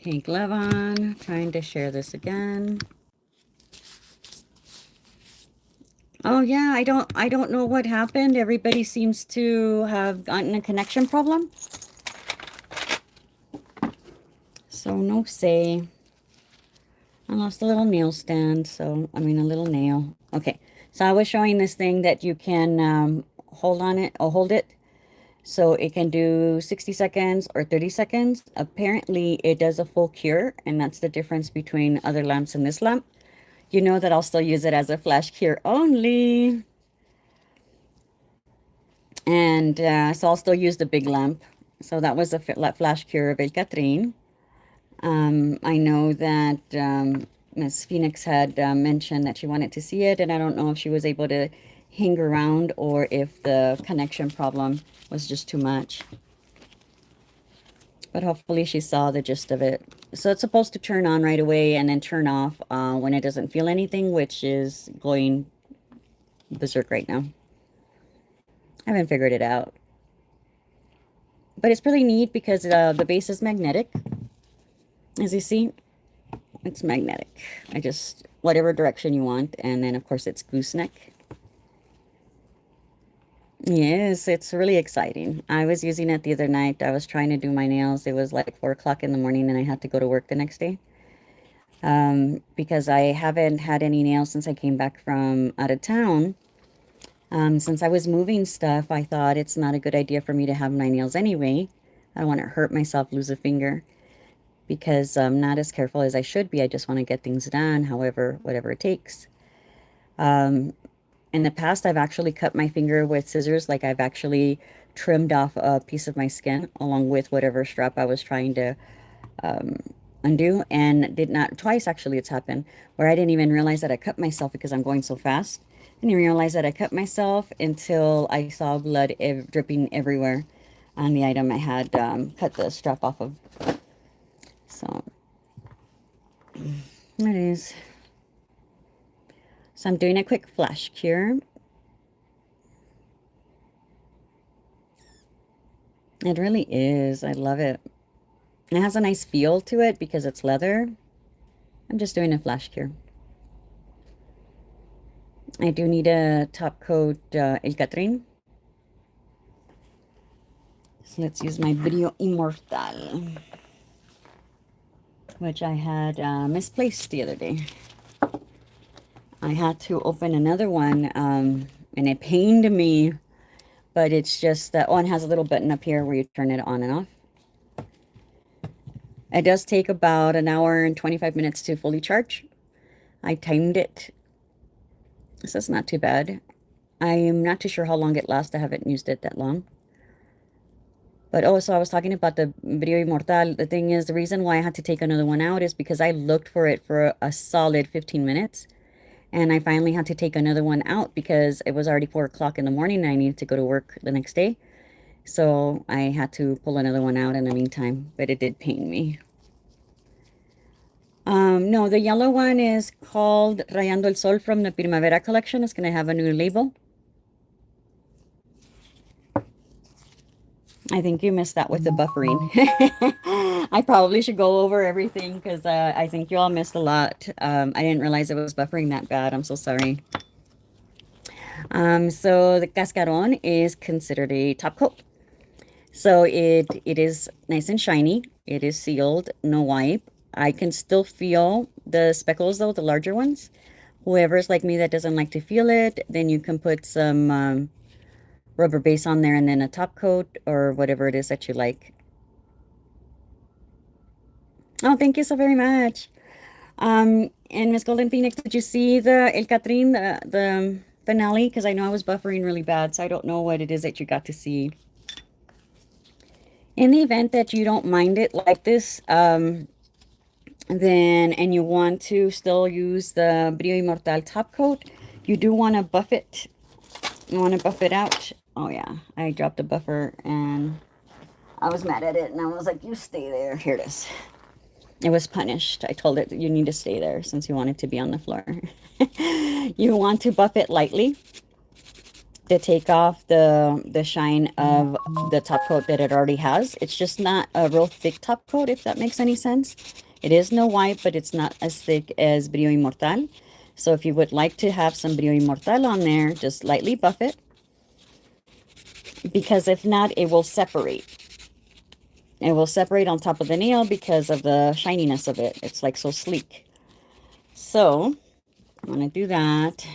Pink glove on. Trying to share this again. Oh yeah, I don't know what happened. Everybody seems to have gotten a connection problem. So no say. I lost a little nail stand, so I mean a little nail. Okay, so I was showing this thing that you can hold on it or hold it. So it can do 60 seconds or 30 seconds. Apparently it does a full cure, and that's the difference between other lamps and this lamp. You know that I'll still use it as a flash cure only. And so I'll still use the big lamp. So that was a flash cure of El Catrin. I know that Miss Phoenix had mentioned that she wanted to see it, and I don't know if she was able to hang around or if the connection problem was just too much. But hopefully she saw the gist of it. So it's supposed to turn on right away and then turn off when it doesn't feel anything, which is going berserk right now. I haven't figured it out. But it's pretty neat because the base is magnetic. As you see, it's magnetic. I just, whatever direction you want. And then, of course, it's gooseneck. Yes, it's really exciting. I was using it the other night. I was trying to do my nails. It was like 4 o'clock in the morning and I had to go to work the next day. Because I haven't had any nails since I came back from out of town. Since I was moving stuff, I thought it's not a good idea for me to have my nails anyway. I don't want to hurt myself, lose a finger, because I'm not as careful as I should be. I just want to get things done, however, whatever it takes. In the past, I've actually cut my finger with scissors, like I've actually trimmed off a piece of my skin along with whatever strap I was trying to undo, and did not, twice actually it's happened, where I didn't even realize that I cut myself because I'm going so fast. I didn't realize that I cut myself until I saw blood dripping everywhere on the item I had cut the strap off of. So, there it is. So I'm doing a quick flash cure. It really is. I love it. It has a nice feel to it because it's leather. I'm just doing a flash cure. I do need a top coat El Catrin. So let's use my Brillo Immortal, which I had misplaced the other day. I had to open another one and it pained me, but it's just that one has a little button up here where you turn it on and off. It does take about an hour and 25 minutes to fully charge. I timed it, so it's not too bad. I am not too sure how long it lasts. I haven't used it that long. But also, I was talking about the Brillo Immortal. The thing is, the reason why I had to take another one out is because I looked for it for a solid 15 minutes. And I finally had to take another one out because it was already 4 o'clock in the morning and I needed to go to work the next day. So I had to pull another one out in the meantime, but it did pain me. No, the yellow one is called Rayando el Sol from the Primavera collection. It's going to have a new label. I think you missed that with the buffering. I probably should go over everything because I think you all missed a lot. I didn't realize it was buffering that bad. I'm so sorry. So the cascaron is considered a top coat. So it is nice and shiny. It is sealed, no wipe. I can still feel the speckles though, the larger ones. Whoever's like me that doesn't like to feel it, then you can put some rubber base on there and then a top coat or whatever it is that you like. Oh, thank you so very much. And Miss Golden Phoenix, did you see the El Catrin, the finale? Because I know I was buffering really bad, so I don't know what it is that you got to see. In the event that you don't mind it like this, then, and you want to still use the Brillo Immortal top coat, you do want to buff it. You want to buff it out. Oh yeah, I dropped the buffer and I was mad at it and I was like, you stay there. Here it is. It was punished. I told it you need to stay there since you want it to be on the floor. You want to buff it lightly. to take off the shine of the top coat that it already has. It's just not a real thick top coat, if that makes any sense. It is no white, but it's not as thick as Brillo Inmortal. So if you would like to have some Brillo Inmortal on there, just lightly buff it, because if not, it will separate. It will separate on top of the nail because of the shininess of it. It's like so sleek. So I'm going to do that.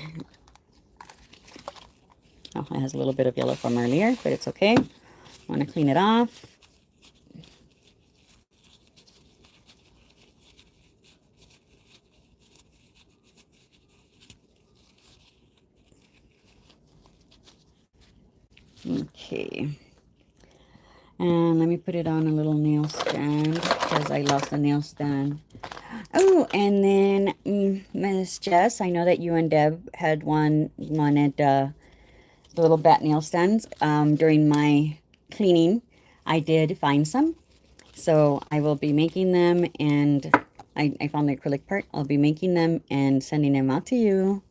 Oh, it has a little bit of yellow from earlier, but it's okay. I want to clean it off. Okay. And let me put it on a little nail stand because I lost the nail stand. Oh, and then Miss Jess, I know that you and Deb had wanted the little bat nail stands. During my cleaning, I did find some. So I will be making them, and I found the acrylic part. I'll be making them and sending them out to you.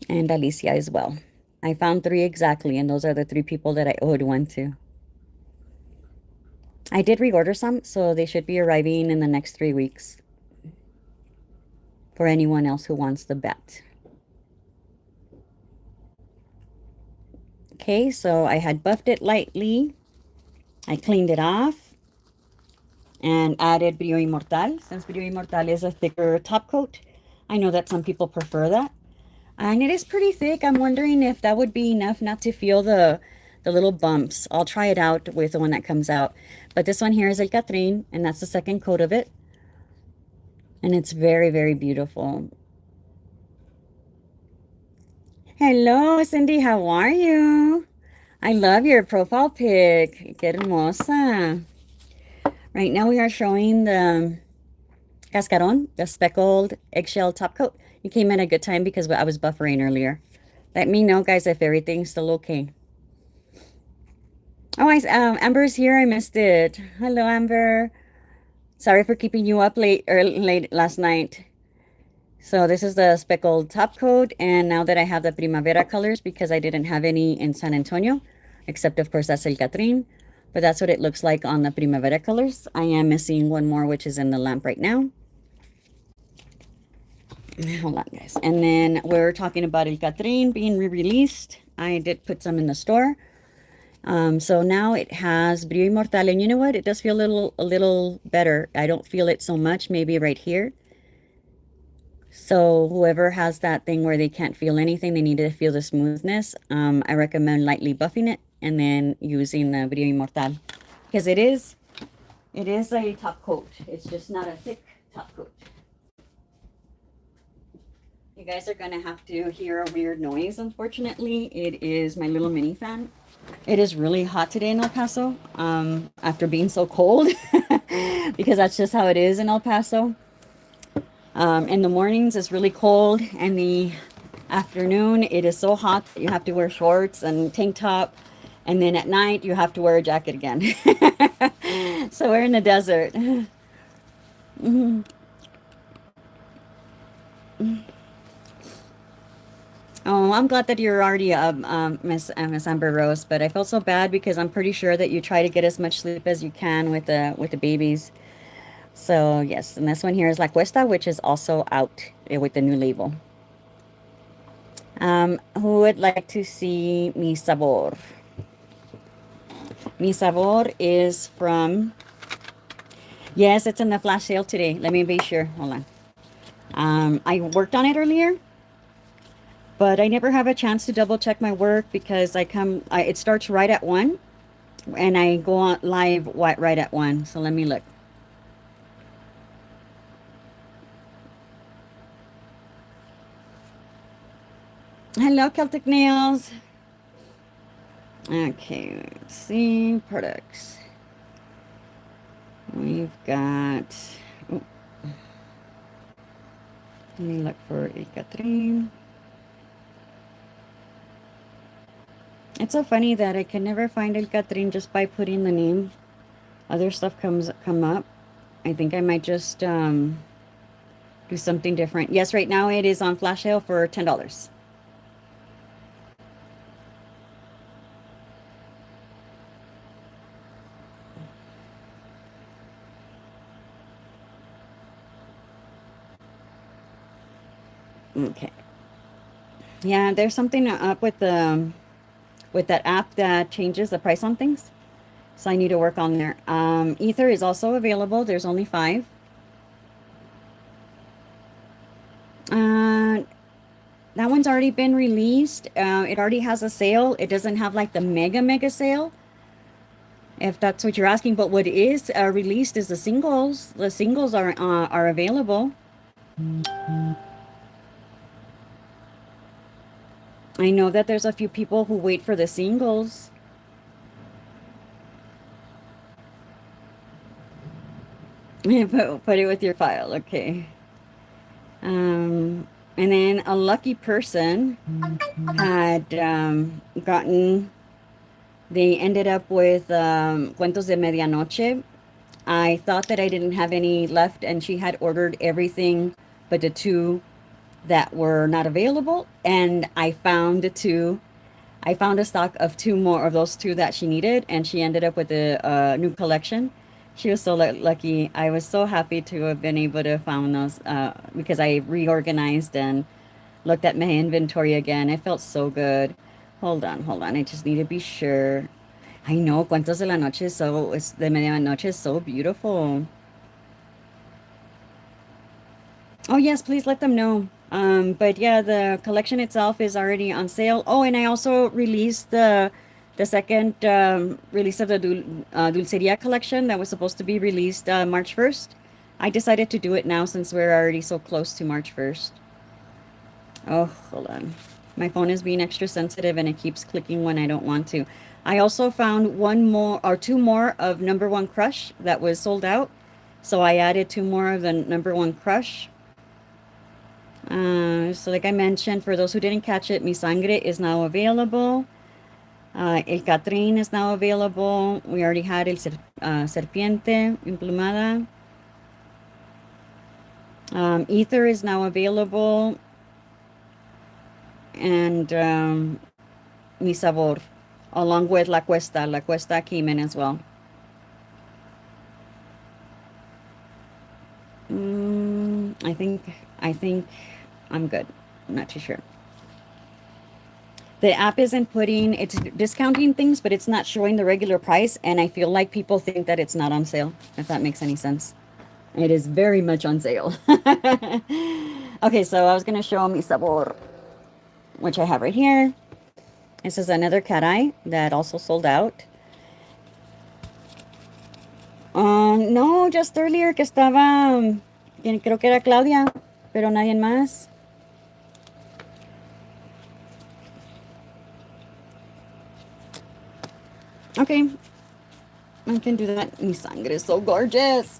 And Alicia as well. I found 3 exactly, and those are the 3 people that I owed one to. I did reorder some, so they should be arriving in the next 3 weeks for anyone else who wants the bat. Okay, so I had buffed it lightly. I cleaned it off and added Brillo Inmortal. Since Brillo Inmortal is a thicker top coat, I know that some people prefer that. And it is pretty thick. I'm wondering if that would be enough not to feel the little bumps. I'll try it out with the one that comes out. But this one here is El Catrin, and that's the second coat of it. And it's very, very beautiful. Hello, Cindy. How are you? I love your profile pic. Qué hermosa. Right now we are showing the cascaron, the speckled eggshell top coat. You came in a good time because I was buffering earlier. Let me know, guys, if everything's still okay. Oh, Amber's here. I missed it. Hello, Amber. Sorry for keeping you up late last night. So this is the speckled top coat, and now that I have the Primavera colors, because I didn't have any in San Antonio, except of course that's El Catrin, but that's what it looks like on the Primavera colors. I am missing one more, which is in the lamp right now. Hold on, guys. And then we're talking about El Catrin being re-released. I did put some in the store. So now it has Brillo Inmortal, and you know what? It does feel a little better. I don't feel it so much, maybe right here. So whoever has that thing where they can't feel anything, they need to feel the smoothness. I recommend lightly buffing it and then using the Brillo Inmortal, because it is a top coat. It's just not a thick top coat. You guys are gonna have to hear a weird noise. Unfortunately, it is my little mini fan. It is really hot today in El Paso, after being so cold, because that's just how it is in El Paso. In the mornings, it's really cold, and the afternoon, it is so hot that you have to wear shorts and tank top, and then at night, you have to wear a jacket again. So we're in the desert. Oh, I'm glad that you're already up, Miss Amber Rose. But I felt so bad because I'm pretty sure that you try to get as much sleep as you can with the babies. So yes, and this one here is La Cuesta, which is also out with the new label. Who would like to see Mi Sabor? Mi Sabor is from. Yes, it's in the flash sale today. Let me be sure. Hold on. I worked on it earlier, but I never have a chance to double check my work because it starts right at 1, and I go on live right at 1. So let me look. Hello, Celtic Nails. Okay, let's see. Products. We've got. Oh, let me look for El Catrin. It's so funny that I can never find El Catrin just by putting the name. Other stuff come up. I think I might just do something different. Yes, right now it is on flash sale for $10. Okay. Yeah, there's something up with that app that changes the price on things. So I need to work on there. Ether is also available. There's only five. Uh, that one's already been released. It already has a sale. It doesn't have like the mega sale, if that's what you're asking. But what is released is the singles. The singles are available. I know that there's a few people who wait for the singles. Put it with your file, okay. And then a lucky person had gotten, they ended up with Cuentos de Medianoche. I thought that I didn't have any left, and she had ordered everything but the two that were not available. And I found a stock of two more of those two that she needed, and she ended up with a new collection. She was so lucky. I was so happy to have been able to find those because I reorganized and looked at my inventory again. It felt so good. Hold on. I just need to be sure. I know Cuentos de la Noche is de Medianoche is so beautiful. Oh yes, please let them know. But yeah, the collection itself is already on sale. Oh, and I also released the second release of the Dulceria collection that was supposed to be released March 1st. I decided to do it now since we're already so close to March 1st. Oh, hold on. My phone is being extra sensitive and it keeps clicking when I don't want to. I also found one more or two more of Number One Crush that was sold out. So I added two more of the Number One Crush. So like I mentioned, for those who didn't catch it, Mi Sangre is now available. El Catrín is now available. We already had Serpiente Emplumada. Ether is now available. And Mi Sabor, along with La Cuesta. La Cuesta came in as well. I think I'm good. I'm not too sure. The app isn't it's discounting things, but it's not showing the regular price, and I feel like people think that it's not on sale, if that makes any sense. It is very much on sale. Okay, so I was gonna show Mi Sabor, which I have right here. This is another cat eye that also sold out. No, just earlier que estaba, creo que era Claudia, pero nadie más. Okay, I can do that. Mi sangre is so gorgeous.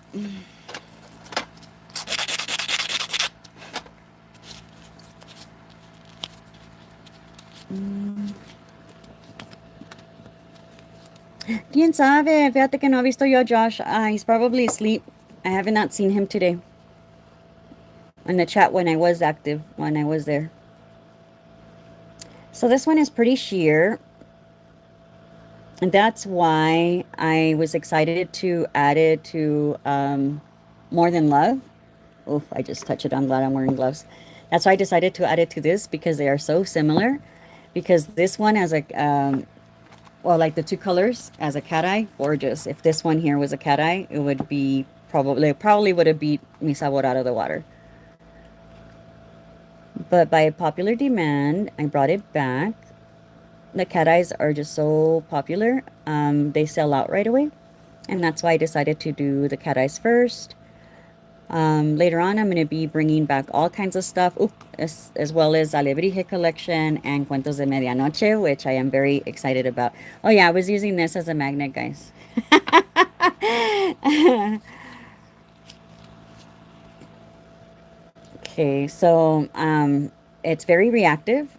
¿Quién sabe? Fíjate que no he visto yo a Josh. He's probably asleep. I have not seen him today. In the chat when I was active, when I was there. So this one is pretty sheer. And that's why I was excited to add it to More Than Love. Oof, I just touched it. I'm glad I'm wearing gloves. That's why I decided to add it to this because they are so similar. Because this one has a, well, like the two colors as a cat eye, gorgeous. If this one here was a cat eye, it would be probably would have beat Mi Sabor out of the water. But by popular demand, I brought it back. The cat eyes are just so popular. They sell out right away. And that's why I decided to do the cat eyes first. Later on, I'm going to be bringing back all kinds of stuff, as well as Alebrije collection and Cuentos de Medianoche, which I am very excited about. Oh yeah, I was using this as a magnet, guys. Okay, so it's very reactive.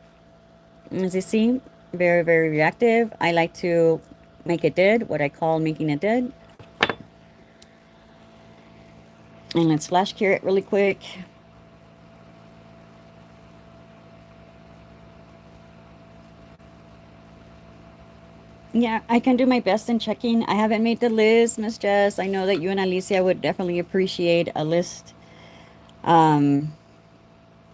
As you see, very reactive. I like to make it dead, what I call making it dead. And let's flash cure it really quick. Yeah, I can do my best in checking. I haven't made the list, Miss Jess. I know that you and Alicia would definitely appreciate a list. Um,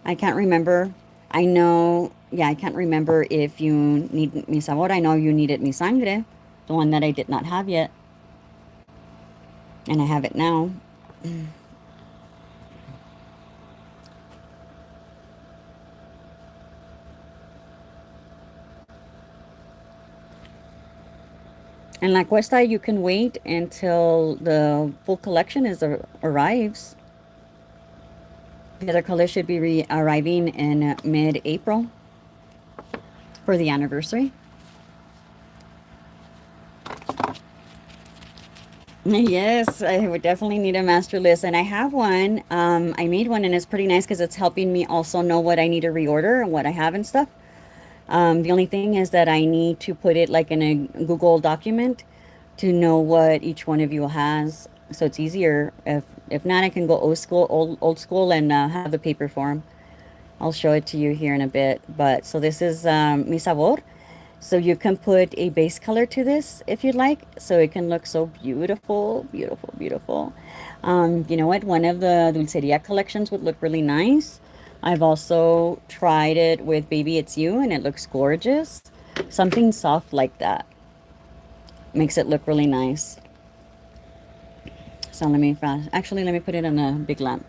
I can't remember. I know, yeah, I can't remember if you need mi sabor. I know you needed mi sangre, the one that I did not have yet, and I have it now. And La Cuesta, you can wait until the full collection arrives. The other color should be arriving in mid-April for the anniversary. Yes, I would definitely need a master list, and I have one. I made one, and it's pretty nice because it's helping me also know what I need to reorder and what I have and stuff. The only thing is that I need to put it like in a Google document to know what each one of you has, so it's easier. If not, I can go old school, and have the paper form. I'll show it to you here in a bit. But so this is mi sabor. So you can put a base color to this if you'd like, so it can look so beautiful, beautiful, beautiful. You know what? One of the Dulceria collections would look really nice. I've also tried it with Baby It's You, and it looks gorgeous. Something soft like that makes it look really nice. So actually, let me put it on a big lamp.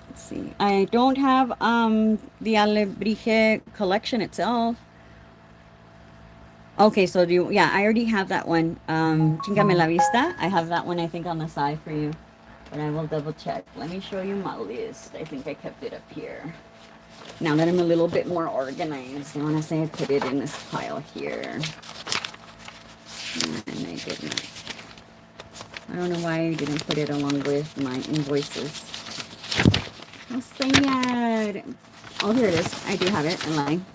Let's see. I don't have the Alebrije collection itself. Okay, so do you, yeah, I already have that one. Chingame la vista. I have that one, I think, on the side for you. But I will double check. Let me show you my list. I think I kept it up here. Now that I'm a little bit more organized, I want to say I put it in this pile here. And I did not. I don't know why I didn't put it along with my invoices. How sad. Oh, here it is. I do have it in line.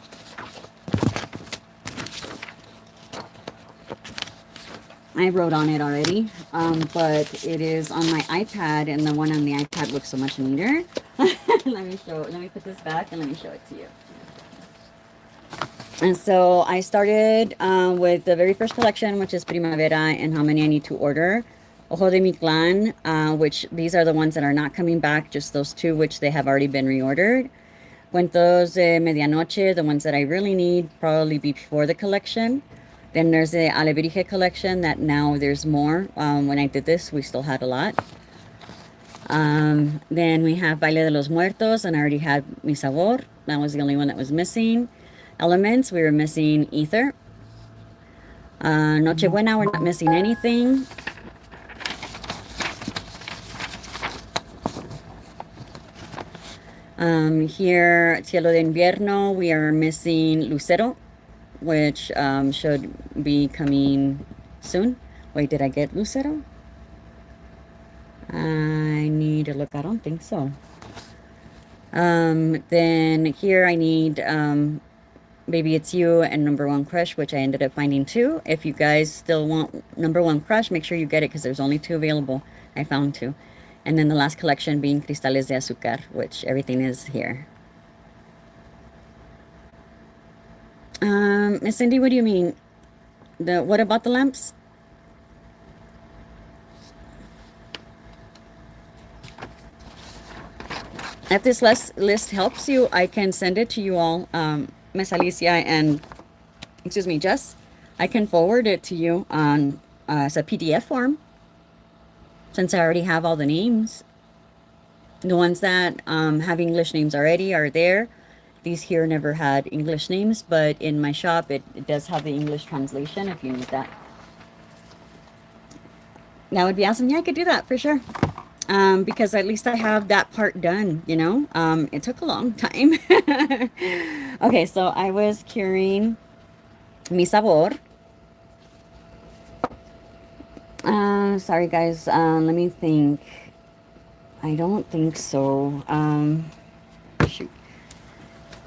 I wrote on it already, but it is on my iPad, and the one on the iPad looks so much neater. Let me put this back and let me show it to you. And so I started with the very first collection, which is Primavera, and how many I need to order. Ojo de mi Clan, which these are the ones that are not coming back, just those two, which they have already been reordered. Cuentos de Medianoche, the ones that I really need, probably before the collection. Then there's the Alebrije collection that now there's more. When I did this, we still had a lot. Then we have Baile de los Muertos, and I already had Mi Sabor. That was the only one that was missing. Elements, we were missing Ether. Nochebuena, we're not missing anything. Here, Cielo de Invierno, we are missing Lucero, which should be coming soon. Wait, did I get Lucero? I need to look. I don't think so. Then here I need Baby It's You and Number One Crush, which I ended up finding two. If you guys still want Number One Crush, make sure you get it because there's only two available. I found two. And then the last collection being Cristales de Azúcar, which everything is here. Miss Cindy, what do you mean? What about the lamps? If this list helps you, I can send it to you all, Miss Alicia and, excuse me, Jess. I can forward it to you on as a PDF form, since I already have all the names. The ones that have English names already are there. These here never had English names, but in my shop, it does have the English translation if you need that. That would be awesome. Yeah, I could do that for sure. Because at least I have that part done, you know? It took a long time. Okay, so I was curing Mi Sabor. Sorry guys, let me think. I don't think so. Shoot.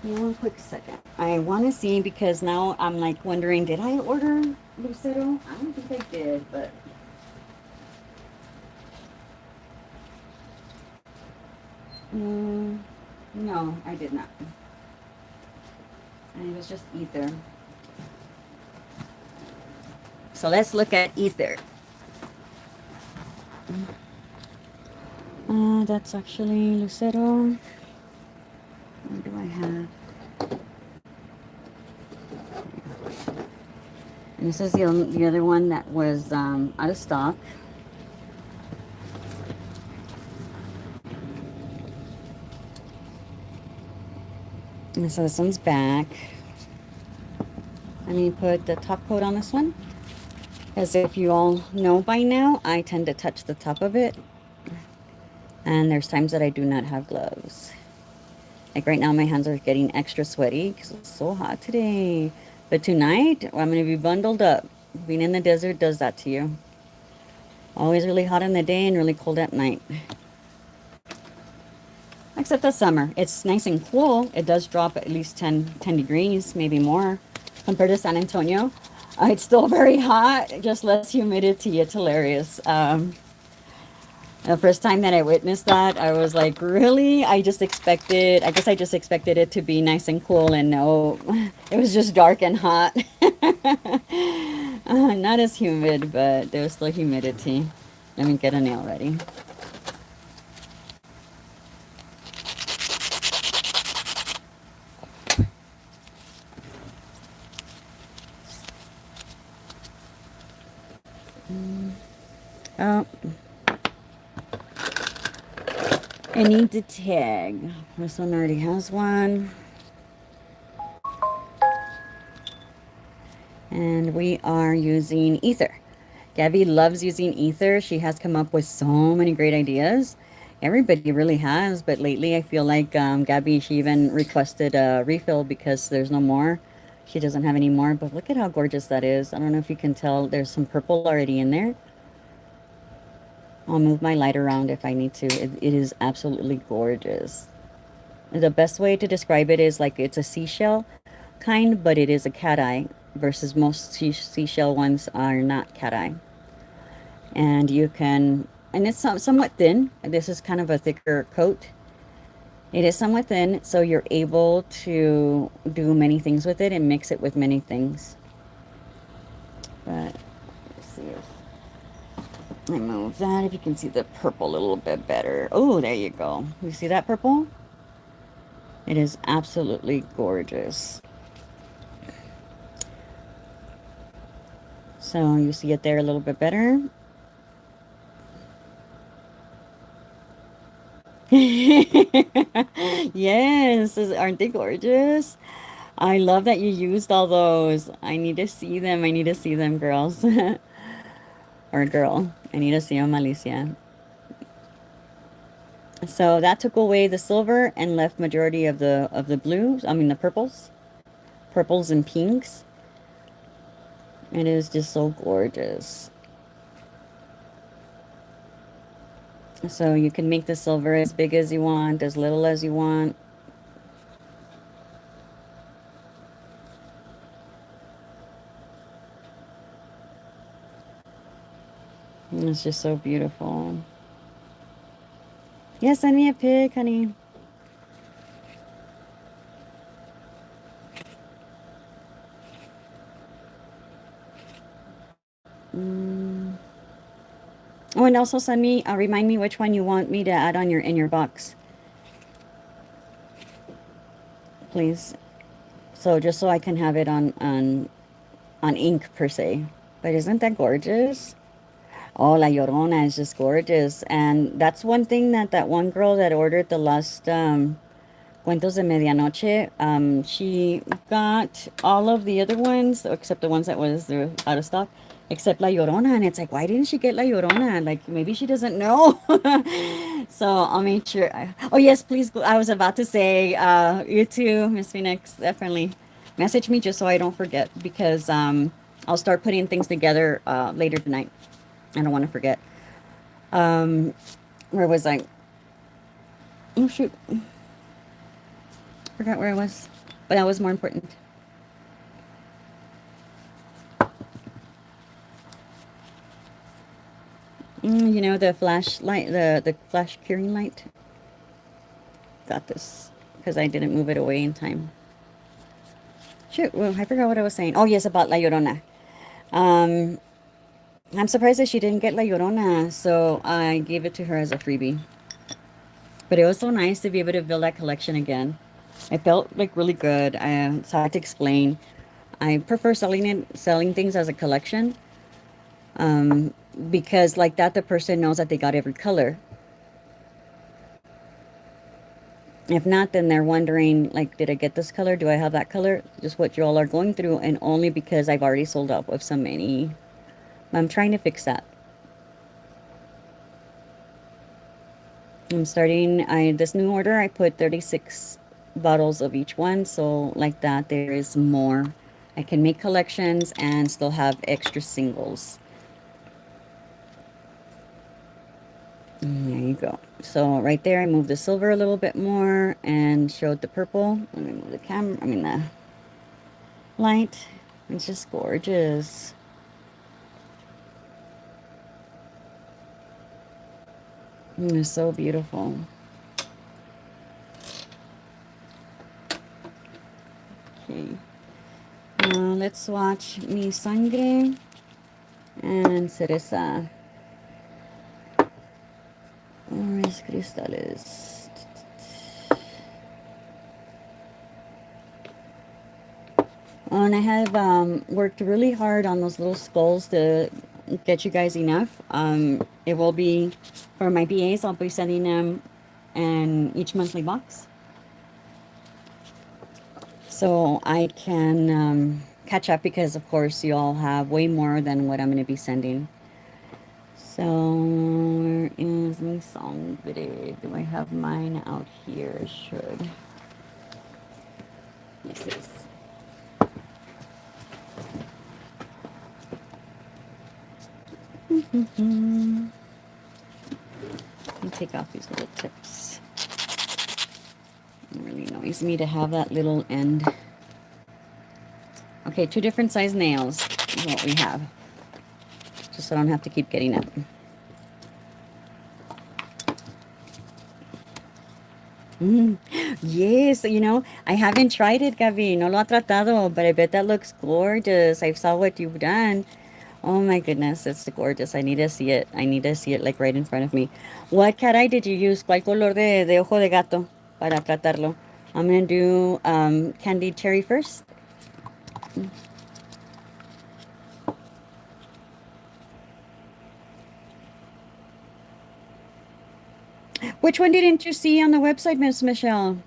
One quick second. I want to see because now I'm like wondering, did I order Lucero? I don't think I did, but no, I did not. And it was just ether. So let's look at ether. That's actually Lucero. What do I have? And this is the other one that was out of stock. And so this one's back. Let me put the top coat on this one. As if you all know by now, I tend to touch the top of it. And there's times that I do not have gloves. Like right now, my hands are getting extra sweaty because it's so hot today. But tonight, I'm going to be bundled up. Being in the desert does that to you. Always really hot in the day and really cold at night. Except the summer. It's nice and cool. It does drop at least 10 degrees, maybe more, compared to San Antonio. It's still very hot, just less humidity. It's hilarious. The first time that I witnessed that, I was like, really? I guess I just expected it to be nice and cool, and no, it was just dark and hot. Not as humid, but there was still humidity. Let me get a nail ready. Oh, I need the tag. This one already has one. And we are using ether. Gabby loves using ether. She has come up with so many great ideas. Everybody really has, but lately I feel like Gabby, she even requested a refill because there's no more. She doesn't have any more, but look at how gorgeous that is. I don't know if you can tell, there's some purple already in there. I'll move my light around if I need to. It is absolutely gorgeous. The best way to describe it is like it's a seashell kind, but it is a cat eye versus most seashell ones are not cat eye. And you can, and it's somewhat thin. This is kind of a thicker coat. It is somewhat thin, so you're able to do many things with it and mix it with many things. But let's see if I move that, if you can see the purple a little bit better. Oh, there you go. You see that purple? It is absolutely gorgeous. So you see it there a little bit better. Yes, aren't they gorgeous? I love that you used all those. I need to see them. I need to see them, girls. Or girl. I need to see them, Alicia. So that took away the silver and left majority of the blues. I mean the purples and pinks. It is just so gorgeous. So you can make the silver as big as you want, as little as you want. And it's just so beautiful. Yeah, send me a pic, honey. Oh, and also send me, remind me which one you want me to add on in your box, please. So just so I can have it on ink per se. But isn't that gorgeous? Oh, La Llorona is just gorgeous, and that's one thing that that one girl that ordered the last Cuentos de Medianoche, she got all of the other ones except the ones that was out of stock, except La Llorona, and it's like, why didn't she get La Llorona? Like maybe she doesn't know. So I'll make sure. Oh yes, please. I was about to say, you too, Miss Phoenix. Definitely message me just so I don't forget because I'll start putting things together later tonight. I don't want to forget. Where was I? Oh shoot. Forgot where I was, but that was more important. You know, the flashlight, the flash curing light. Got this because I didn't move it away in time. Shoot, well, I forgot what I was saying. Oh, yes, about La Llorona. Um, I'm surprised that she didn't get La Llorona, so I gave it to her as a freebie. But it was so nice to be able to build that collection again. It felt like really good. It's hard to explain. I prefer selling things as a collection, um, because like that, the person knows that they got every color. If not, then they're wondering, like, did I get this color? Do I have that color? Just what you all are going through, and only because I've already sold out of so many. I'm trying to fix that. I'm starting, this new order, I put 36 bottles of each one, so like that, there is more. I can make collections and still have extra singles. There you go. So right there, I moved the silver a little bit more and showed the purple. Let me move the camera, the light. It's just gorgeous. It's so beautiful. Okay. Let's watch Mi Sangre and Cereza. Orange cristales. And I have worked really hard on those little skulls to get you guys enough. It will be, for my BAs, I'll be sending them in each monthly box. So I can catch up because, of course, you all have way more than what I'm going to be sending. So where is my song video? Do I have mine out here? I should. This is. Let me take off these little tips. It really annoys me to have that little end. Okay, 2 different size nails is what we have. Just so I don't have to keep getting it. Yes, you know, I haven't tried it, Gabi. No lo ha tratado, but I bet that looks gorgeous. I saw what you've done. Oh my goodness, it's gorgeous. I need to see it. I need to see it like right in front of me. What cat eye did you use? ¿Cuál color de ojo de gato para tratarlo? I'm going to do candied cherry first. Which one didn't you see on the website, Miss Michelle?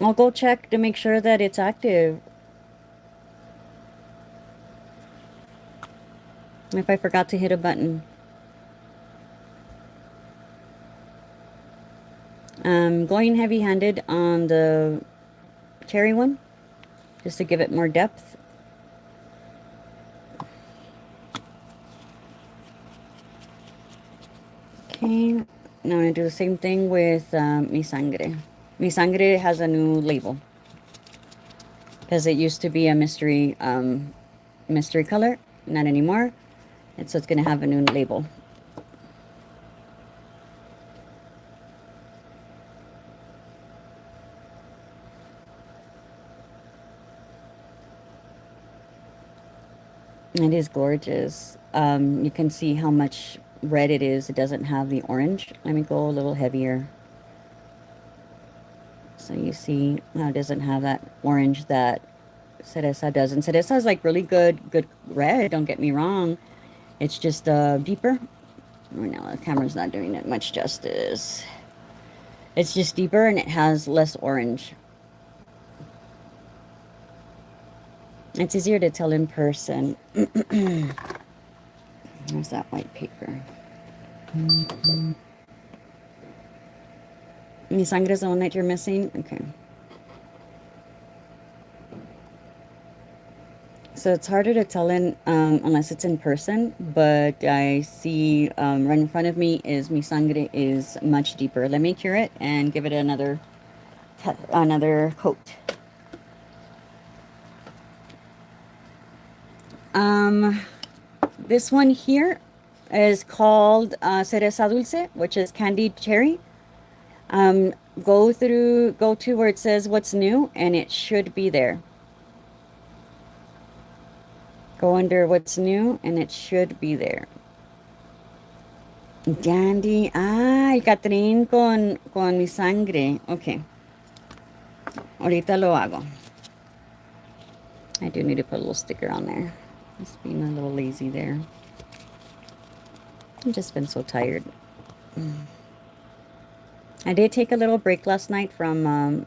I'll go check to make sure that it's active. If I forgot to hit a button. I'm going heavy-handed on the cherry one, just to give it more depth. Okay, now I'm going to do the same thing with Mi Sangre. Mi Sangre has a new label, because it used to be a mystery color, not anymore. And so it's going to have a new label. It is gorgeous. You can see how much red it is. It doesn't have the orange. Let me go a little heavier. So you see how it doesn't have that orange that Cereza does. And Cereza is like really good red, don't get me wrong. It's just deeper. Right now the camera's not doing it much justice. It's just deeper and it has less orange. It's easier to tell in person. There's that white paper. Mi Sangre is the one that you're missing? Okay. So it's harder to tell in unless it's in person, but I see right in front of me is Mi Sangre is much deeper. Let me cure it and give it another coat. This one here is called cereza dulce, which is candied cherry. Um, go to where it says what's new, and it should be there. Go under what's new, and it should be there. Dandy. Ah, el Catrín con mi sangre. Ok. Ahorita lo hago. I do need to put a little sticker on there. Just being a little lazy there. I've just been so tired. I did take a little break last night from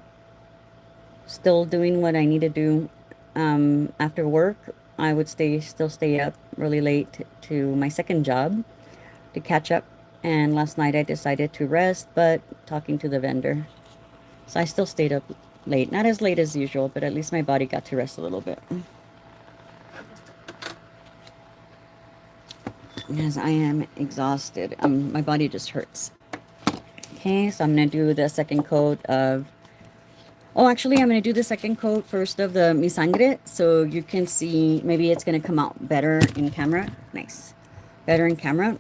still doing what I need to do after work. I would still stay up really late to my second job to catch up. And last night I decided to rest, but talking to the vendor. So I still stayed up late. Not as late as usual, but at least my body got to rest a little bit. Because I am exhausted. My body just hurts. Okay, so I'm going to do the second coat of... Oh, actually, I'm going to do the second coat first of the mi sangre, so you can see, maybe it's going to come out better in camera. Nice. Better in camera.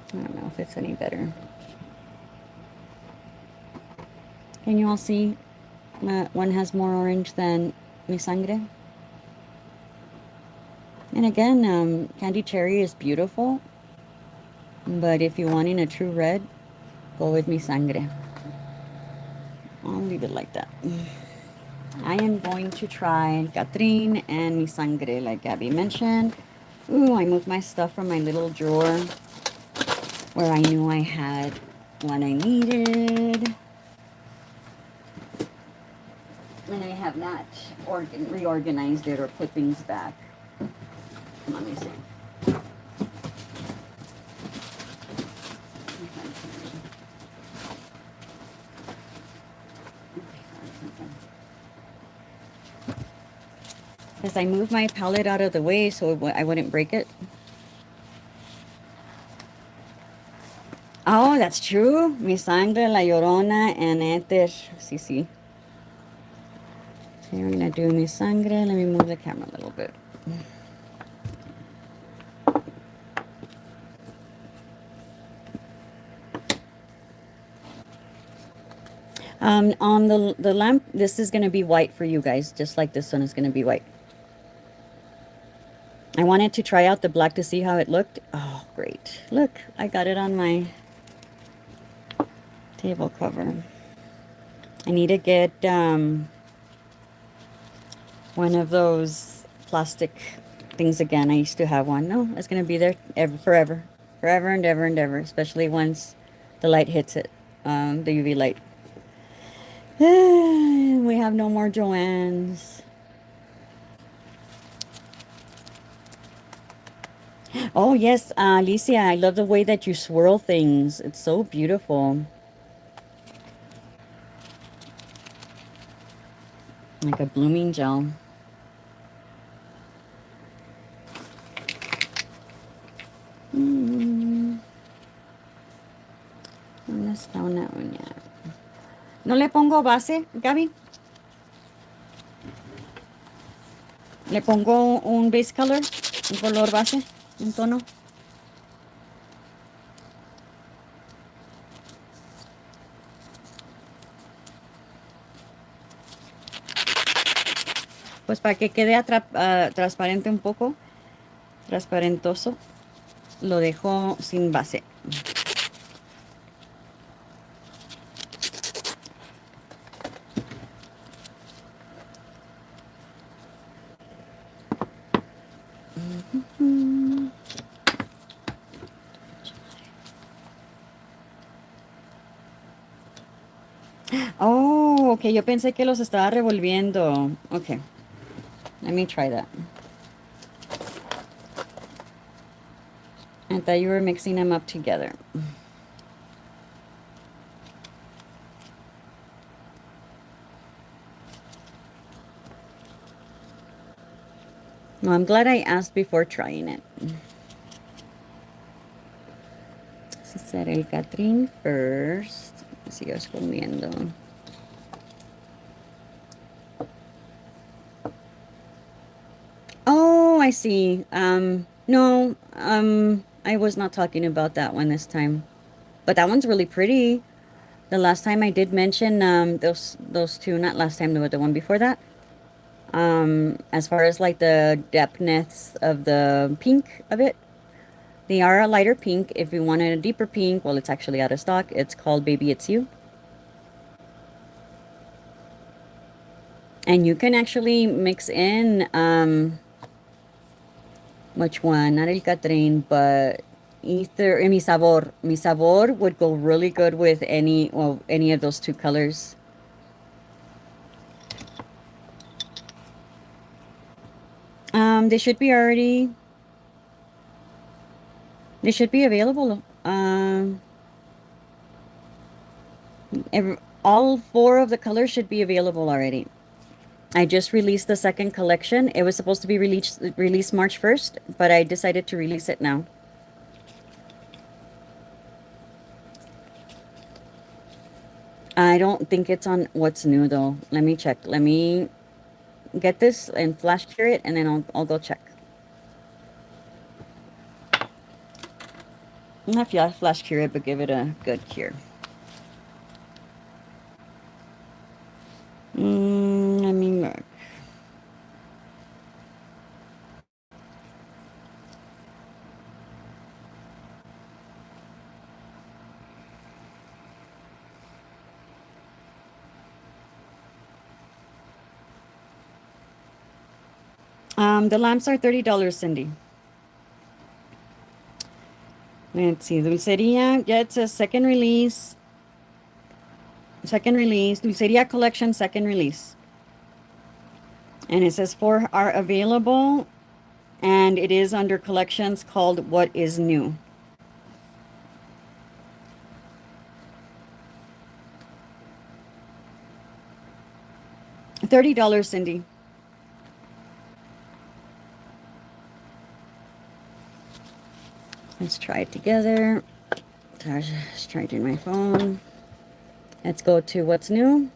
I don't know if it's any better. Can you all see that one has more orange than mi sangre? And again, candy cherry is beautiful, but if you're wanting a true red, go with mi sangre. I'll leave it like that. I am going to try Catrín and mi sangre, like Gabby mentioned. Ooh, I moved my stuff from my little drawer where I knew I had what I needed. And I have not reorganized it or put things back. Let me see. Because I moved my palette out of the way so I wouldn't break it. Oh, that's true. Mi sangre, la llorona, and éter. Sí, sí. Okay, we're going to do mi sangre. Let me move the camera a little bit. On the lamp, this is going to be white for you guys, just like this one is going to be white. I wanted to try out the black to see how it looked. Oh, great. Look, I got it on my table cover. I need to get one of those plastic things again. I used to have one. No, it's going to be there forever. Forever and ever and ever, especially once the light hits it, the UV light. We have no more Joannes. Oh, yes, Alicia, I love the way that you swirl things. It's so beautiful. Like a blooming gel. ¿Dónde está una uña? ¿No le pongo base, Gaby? ¿Le pongo un base color? ¿Un color base? ¿Un tono? Pues para que quede transparente un poco, transparentoso, lo dejo sin base. Oh, ok, yo pensé que los estaba revolviendo. Ok, let me try that. I thought you were mixing them up together. Well, I'm glad I asked before trying it. Let's set el Catrín first. Sigo escondiendo. Oh, I see. No, I was not talking about that one this time. But that one's really pretty. The last time I did mention those two, not last time, but the one before that. As far as like the depthness of the pink of it, they are a lighter pink. If you wanted a deeper pink, well, it's actually out of stock. It's called Baby It's You. And you can actually mix in which one? Not El Catrín, but either Mi Sabor. Mi Sabor would go really good with any of those two colors. They should be already. They should be available. All four of the colors should be available already. I just released the second collection. It was supposed to be released March 1st, but I decided to release it now. I don't think it's on what's new though. Let me check. Let me get this and flash cure it, and then I'll go check. Not flash cure it, but give it a good cure. Let me look. The lamps are $30, Cindy. Let's see, Dulceria, yeah, it says second release. Second release, Dulceria collection, second release. And it says four are available, and it is under collections called What is New. $30, Cindy. Let's try it together. Just charging my phone. Let's go to what's new.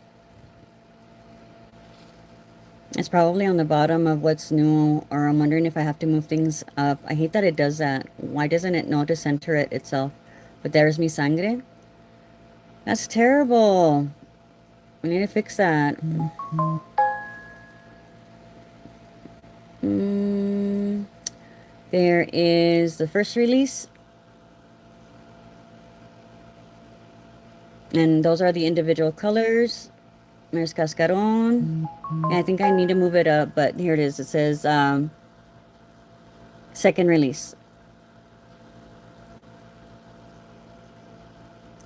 It's probably on the bottom of what's new, or I'm wondering if I have to move things up. I hate that it does that. Why doesn't it know to center it itself? But there's mi sangre. That's terrible. We need to fix that. There is the first release. And those are the individual colors. There's Cascaron. I think I need to move it up, but here it is. It says second release.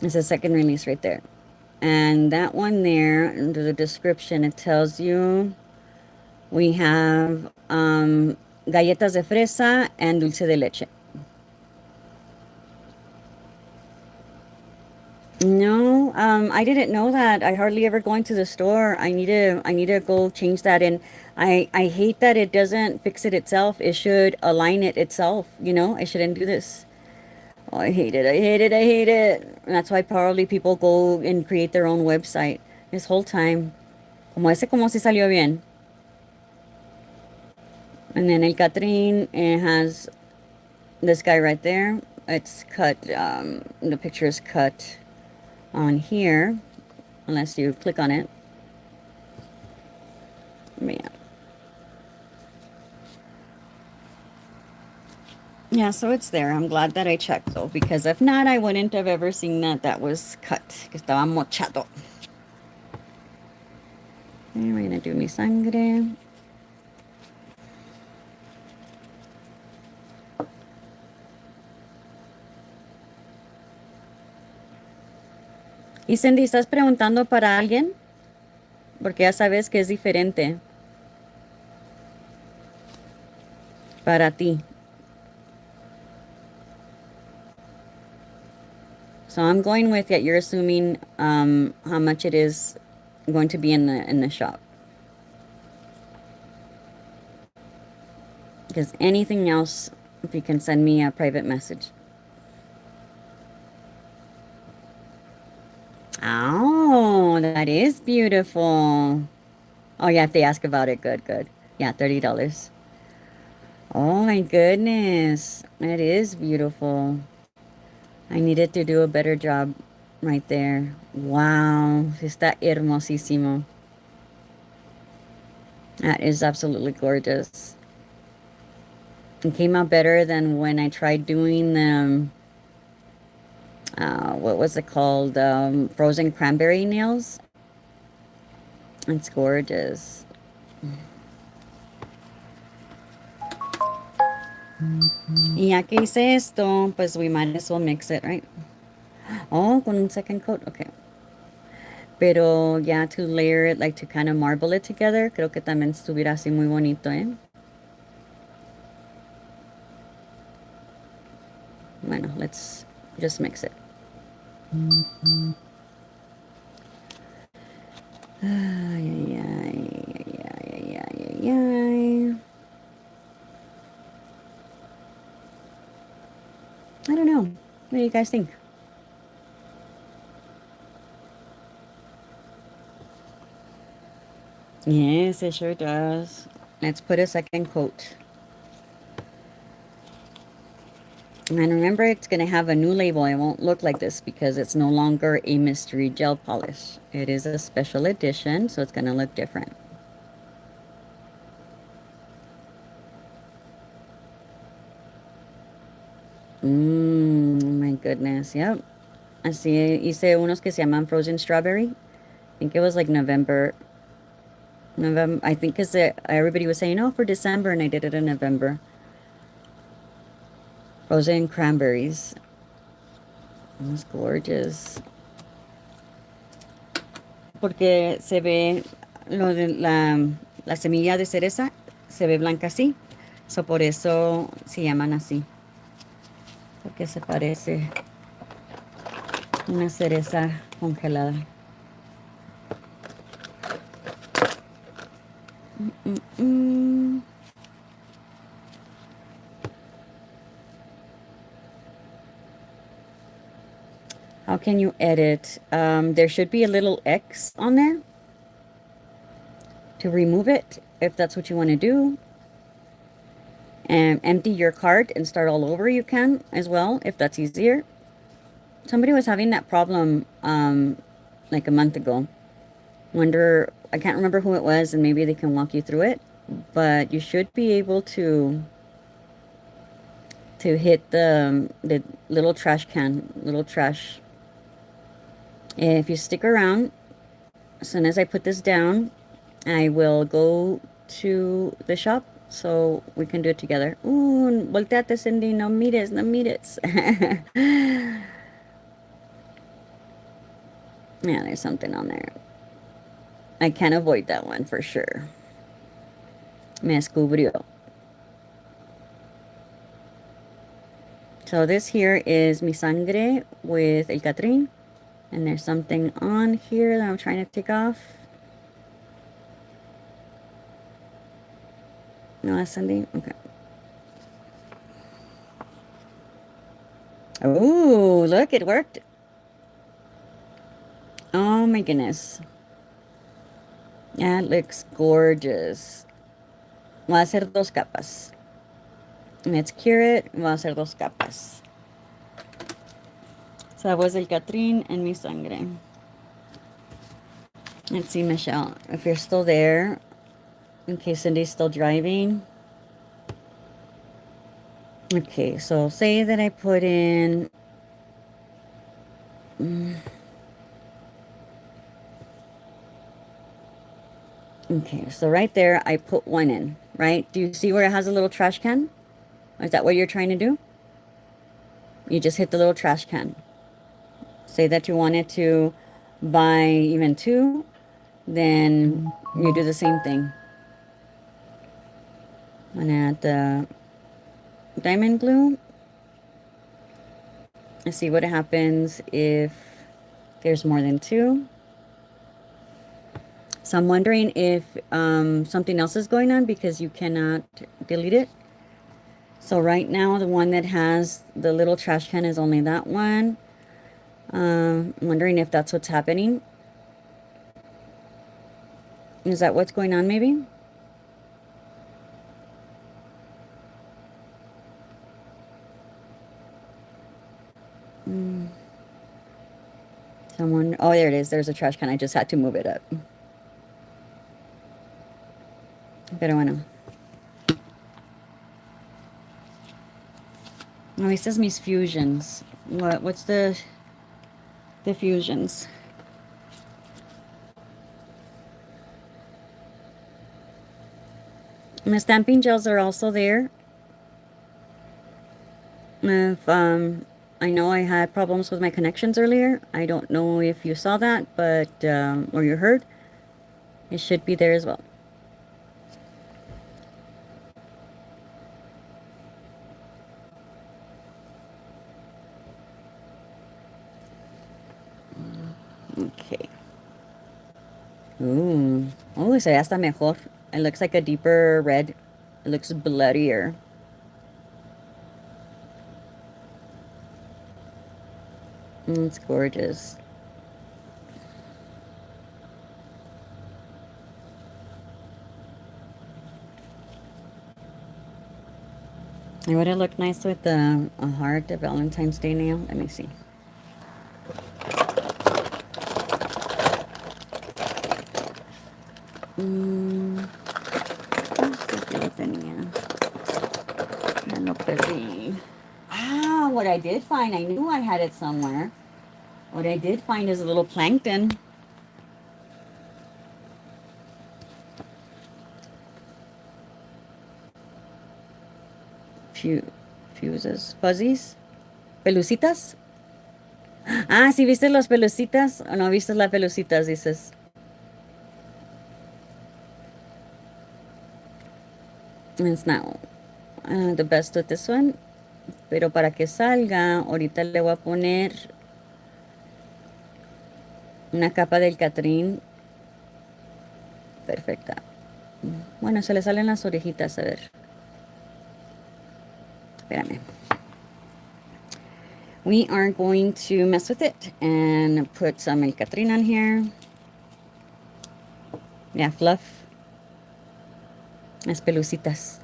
It says second release right there. And that one there, under the description, it tells you we have galletas de fresa and dulce de leche. No, I didn't know that. I hardly ever go into the store. I need to go change that. And I hate that it doesn't fix it itself. It should align it itself, you know? I shouldn't do this. Oh, I hate it. I hate it. I hate it. And that's why probably people go and create their own website this whole time. Como si salió bien. And then El Catrín, it has this guy right there. It's cut, the picture is cut on here, unless you click on it. Man. Yeah, so it's there. I'm glad that I checked though, because if not, I wouldn't have ever seen that was cut. Que estaba mochado. And we're gonna do mi sangre. Y Cindy, ¿estás preguntando para alguien? Porque ya sabes que es diferente. Para ti. So I'm going with, yeah, you're assuming how much it is going to be in the shop. Because anything else, if you can send me a private message. Oh, that is beautiful. Oh yeah, if they ask about it, good, good. Yeah, $30. Oh my goodness. That is beautiful. I needed to do a better job right there. Wow, está hermosísimo. That is absolutely gorgeous. It came out better than when I tried doing the, what was it called? Frozen cranberry nails. It's gorgeous. Y ya que hice esto, pues we might as well mix it, right? Oh, con un second coat. Okay. Pero ya to layer it, like to kind of marble it together, creo que también estuviera así muy bonito, ¿eh? Bueno, let's just mix it. Ay, ay, ay, ay, ay, ay, ay, ay. I don't know. What do you guys think? Yes, it sure does. Let's put a second coat. And remember, it's going to have a new label. It won't look like this because it's no longer a mystery gel polish. It is a special edition, so it's going to look different. My goodness. Yep. Así hice unos que se llaman frozen strawberry. I think it was like November. November. I think because everybody was saying, oh, for December, and I did it in November. Frozen cranberries. It was gorgeous. Porque se ve lo de la semilla de cereza, se ve blanca así. So por eso se llaman así. Porque se parece una cereza congelada. How can you edit? There should be a little X on there to remove it if that's what you want to do. And empty your cart and start all over, you can as well if that's easier. Somebody was having that problem like a month ago. Wonder, I can't remember who it was, and maybe they can walk you through it. But you should be able to hit the little trash can, little trash. If you stick around, as soon as I put this down, I will go to the shop so we can do it together. Ooh, volteate, Cindy, no mires, no mires. Yeah, there's something on there. I can't avoid that one for sure. Me descubrió. So this here is mi sangre with el Catrin. And there's something on here that I'm trying to take off. No, that's Cindy? Okay. Oh, look, it worked. Oh my goodness. That looks gorgeous. Voy a hacer dos capas. Let's cure it. Voy a hacer dos capas. So that was el Catrin and mi sangre. Let's see, Michelle, if you're still there, in case Cindy's still driving. Okay, so say that I put in... Okay, so right there, I put one in, right? Do you see where it has a little trash can? Is that what you're trying to do? You just hit the little trash can. Say that you wanted to buy even two, then you do the same thing. And add the diamond glue. Let's see what happens if there's more than two. So I'm wondering if something else is going on because you cannot delete it. So right now, the one that has the little trash can is only that one. I'm wondering if that's what's happening. Is that what's going on maybe? Someone, oh, there it is. There's a trash can. I just had to move it up. Pero bueno. Oh, it says mis fusions. What's the fusions? My stamping gels are also there. If I know I had problems with my connections earlier. I don't know if you saw that, but or you heard. It should be there as well. Okay. Ooh. Oh, se ve hasta mejor. It looks like a deeper red. It looks bloodier. It's gorgeous. It would have looked nice with a heart, a Valentine's Day nail. Let me see. Aquí lo tenía. Ya lo perdí. Ah, what I did find, I knew I had it somewhere. What I did find is a little plankton. Fuses, fuzzies, pelucitas. Ah, sí, ¿viste las pelucitas? ¿O no viste las pelucitas, dices? It's not the best with this one. Pero para que salga, ahorita le voy a poner una capa del Catrín. Perfecta. Bueno, se le salen las orejitas, a ver. Espérame. We are going to mess with it and put some El Catrín on here. Yeah, fluff. Las pelucitas.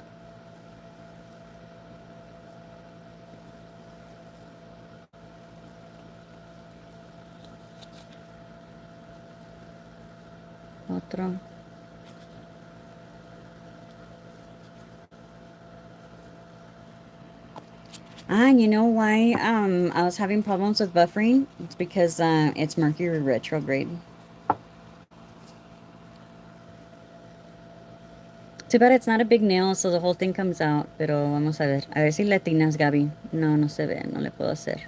Otro. Ah, you know why I was having problems with buffering? It's because it's Mercury retrograde. Too bad it's not a big nail, so the whole thing comes out. Pero vamos a ver. A ver si latinas, Gaby. No, no se ve. No le puedo hacer.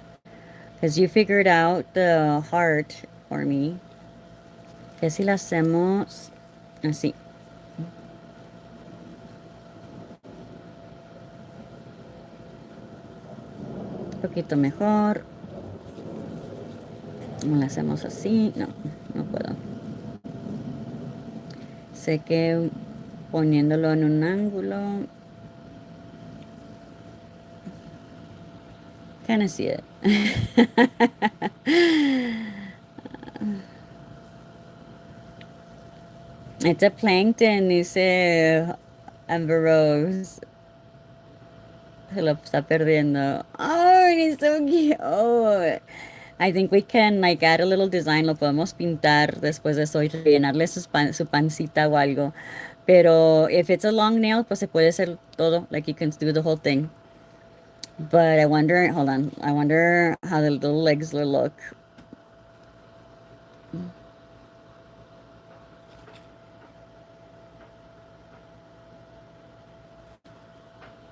Because you figured out the heart for me. Que si la hacemos así. Un poquito mejor. No la hacemos así. No, no puedo. Sé que poniéndolo en un ángulo. Kind of see it. It's a plankton, dice Amber Rose. Se lo está perdiendo. Oh, it's so cute. I think we can like add a little design. Lo podemos pintar después de eso y rellenarle su pancita o algo. Pero if it's a long nail, pues se puede hacer todo. Like you can do the whole thing. But I wonder, hold on. I wonder how the little legs will look.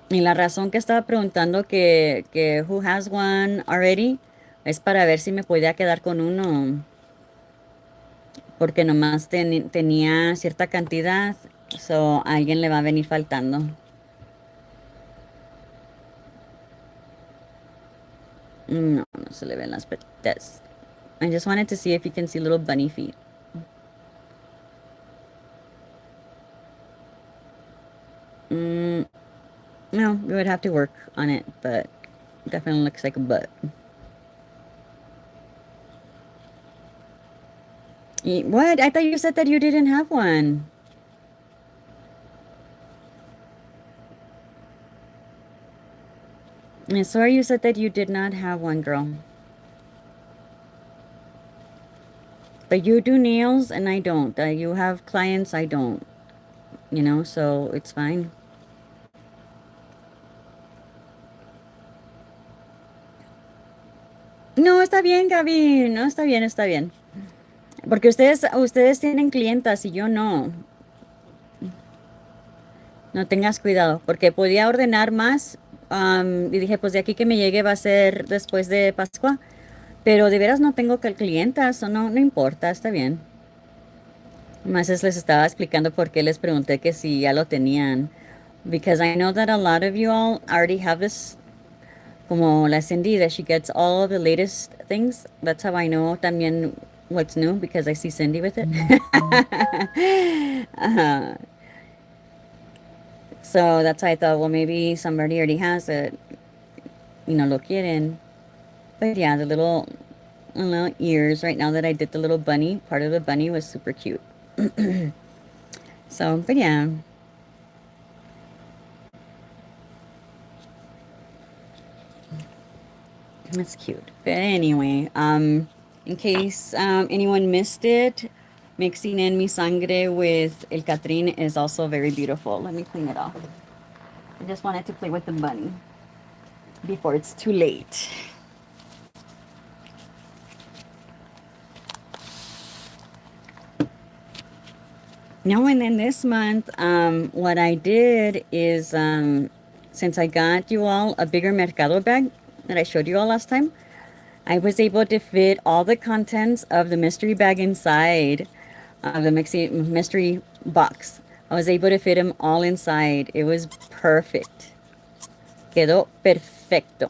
Y la razón que estaba preguntando que who has one already es para ver si me podía quedar con uno. Porque nomás tenía cierta cantidad. So a alguien le va a venir faltando. No, no se le ven las patitas. I just wanted to see if you can see little bunny feet. Mm, no, we would have to work on it, but definitely looks like a butt. What? I thought you said that you didn't have one. I swear you said that you did not have one, girl. But you do nails and I don't. You have clients, I don't. You know, so it's fine. No, está bien, Gaby. No, está bien, está bien. Porque ustedes tienen clientas y yo no. No tengas cuidado, porque podía ordenar más. Y dije, pues de aquí que me llegue va a ser después de Pascua. Pero de veras no tengo clientas, o no, no importa, está bien. Más les estaba explicando por qué les pregunté que si ya lo tenían. Because I know that a lot of you all already have this, como la Cindy, that she gets all of the latest things. That's how I know también what's new, because I see Cindy with it. uh, so that's why I thought, well, maybe somebody already has it, lo quieren. But yeah, the little ears right now that I did the little bunny, part of the bunny was super cute. So, but yeah. That's cute. But anyway, in case anyone missed it, mixing in mi sangre with el Catrin is also very beautiful. Let me clean it off. I just wanted to play with the bunny before it's too late. No, and then this month, what I did is, since I got you all a bigger Mercado bag that I showed you all last time, I was able to fit all the contents of the mystery bag inside the mystery box. I was able to fit them all inside. It was perfect. Quedó perfecto.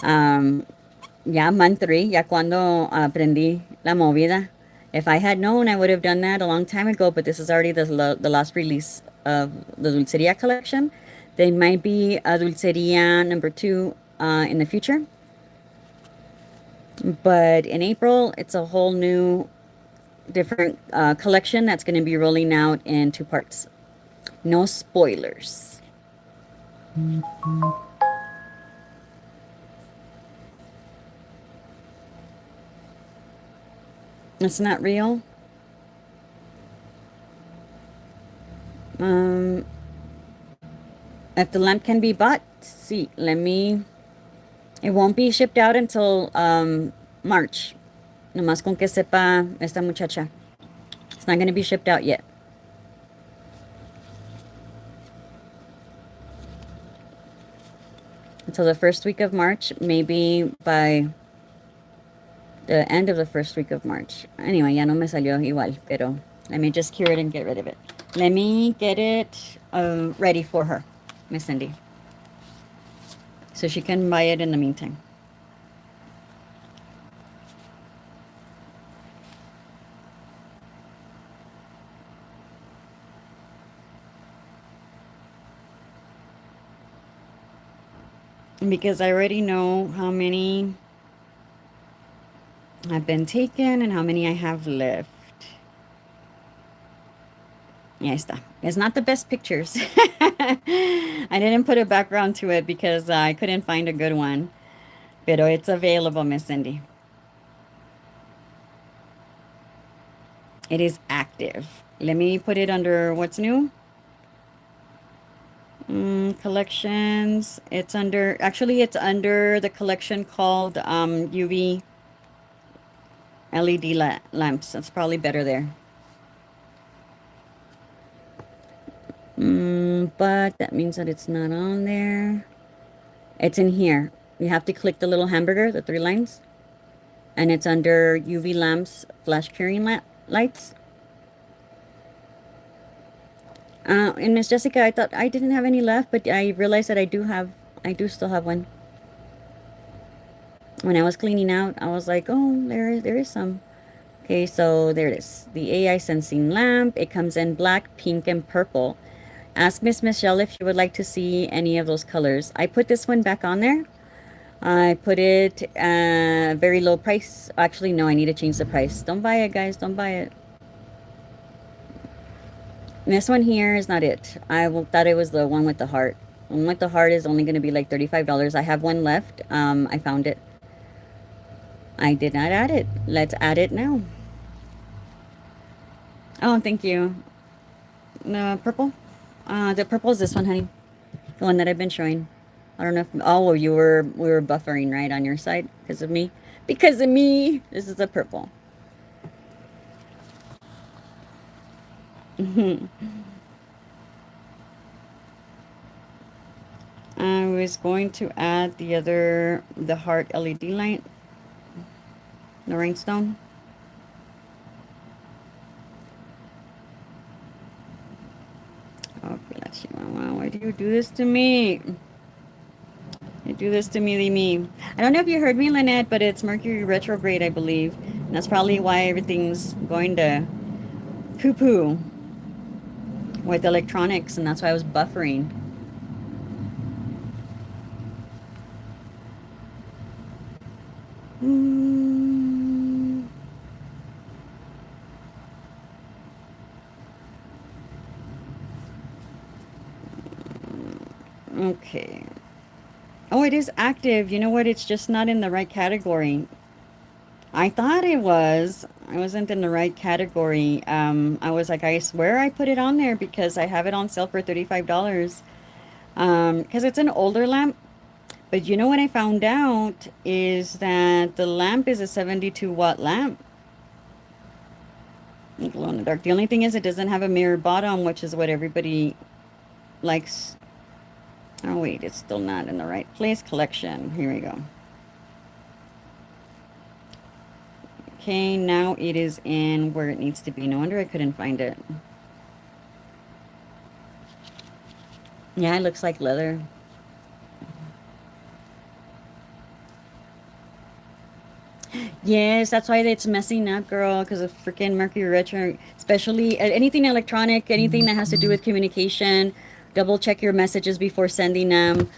Ya month 3, ya cuando aprendí la movida. If I had known, I would have done that a long time ago, but this is already the last release of the Dulceria collection. There might be a Dulceria number 2 in the future. But in April, it's a whole new, different collection that's going to be rolling out in 2 parts. No spoilers. It's not real. Um, if the lamp can be bought, see, it won't be shipped out until March. Nomás con que sepa esta muchacha. It's not going to be shipped out yet. Until the first week of March, maybe by the end of the first week of March. Anyway, ya no me salió igual, pero let me just cure it and get rid of it. Let me get it ready for her, Miss Cindy, so she can buy it in the meantime. Because I already know how many have been taken and how many I have left. Ya está. It's not the best pictures. I didn't put a background to it because I couldn't find a good one. Pero it's available, Miss Cindy. It is active. Let me put it under what's new. Collections. Actually, it's under the collection called UV LED lamps. That's probably better there. But that means that it's not on there. It's in here. You have to click the little hamburger, the 3 lines. And it's under UV lamps, flash curing lights. And Miss Jessica, I thought I didn't have any left, but I realized that I do still have one. When I was cleaning out, I was like, oh, there is some. Okay, so there it is. The AI sensing lamp. It comes in black, pink, and purple. Ask Miss Michelle if you would like to see any of those colors. I put this one back on there. I put it very low price. Actually, no, I need to change the price. Don't buy it, guys. Don't buy it. And this one here is not it. Thought it was the one with the heart. The one with the heart is only going to be like $35. I have one left. I found it. I did not add it. Let's add it now. Oh, thank you. The purple? The purple is this one, honey. The one that I've been showing. I don't know if, oh, well, we were buffering right on your side because of me. Because of me. This is the purple. I was going to add the heart LED light, the rhinestone. Okay, let's see. Why do you do this to me? You do this to me. I don't know if you heard me, Lynette, but it's Mercury retrograde, I believe. And that's probably why everything's going to poo-poo with electronics, and that's why I was buffering. Mm, okay. Oh, it is active. You know what? It's just not in the right category. I thought it was. I wasn't in the right category. I was like, I swear I put it on there because I have it on sale for $35. Because it's an older lamp. But you know what I found out is that the lamp is a 72-watt lamp. Glow in the dark. The only thing is it doesn't have a mirror bottom, which is what everybody likes. Oh, wait, it's still not in the right place. Collection. Here we go. Okay, now it is in where it needs to be. No wonder I couldn't find it. Yeah, it looks like leather. Yes, that's why it's messing up, girl, because of freaking Mercury retro. Especially anything electronic, anything that has to do with communication. Double check your messages before sending them.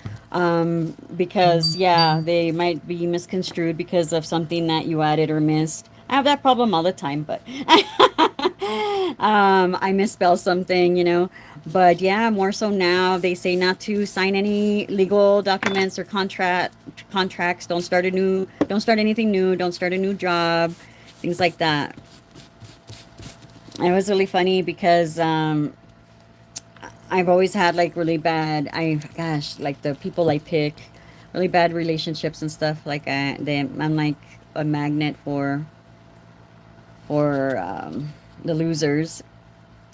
Because, yeah, they might be misconstrued because of something that you added or missed. I have that problem all the time, but I misspell something, you know. But yeah, more so now, they say not to sign any legal documents or contracts. Don't start anything new. Don't start a new job, things like that. It was really funny because I've always had like really bad, gosh, like the people I pick, really bad relationships and stuff. Like I'm like a magnet for the losers.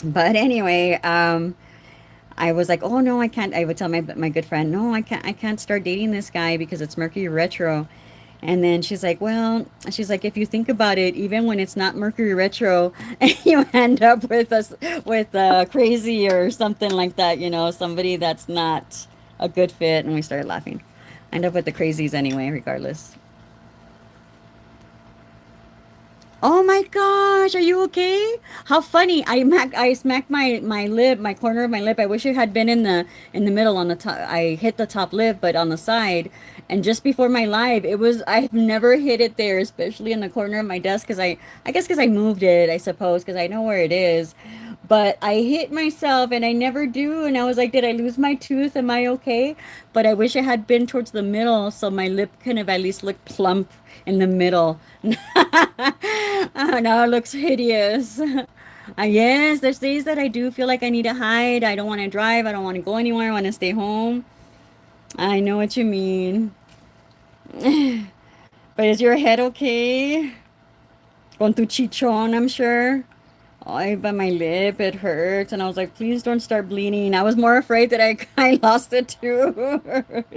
But anyway, I was like, oh no, I can't. I would tell my good friend, no, I can't start dating this guy because it's Mercury retro. And then she's like, well, she's like, if you think about it, even when it's not Mercury retro, you end up with us with crazy or something like that, you know, somebody that's not a good fit. And we started laughing. I end up with the crazies anyway, regardless. Oh my gosh, are you okay? How funny. I smacked my lip, my corner of my lip. I wish it had been in the middle on the top. I hit the top lip, but on the side. And just before my live, I've never hit it there, especially in the corner of my desk I guess because I moved it, I suppose, because I know where it is. But I hit myself and I never do. And I was like, did I lose my tooth? Am I okay? But I wish it had been towards the middle so my lip kind of at least looked plump in the middle. Oh, now it looks hideous. Yes, there's days that I do feel like I need to hide. I don't want to drive. I don't want to go anywhere. I want to stay home. I know what you mean. But is your head okay? Con tu chichon, I'm sure. Oh, but my lip, it hurts. And I was like, please don't start bleeding. I was more afraid that I lost it too.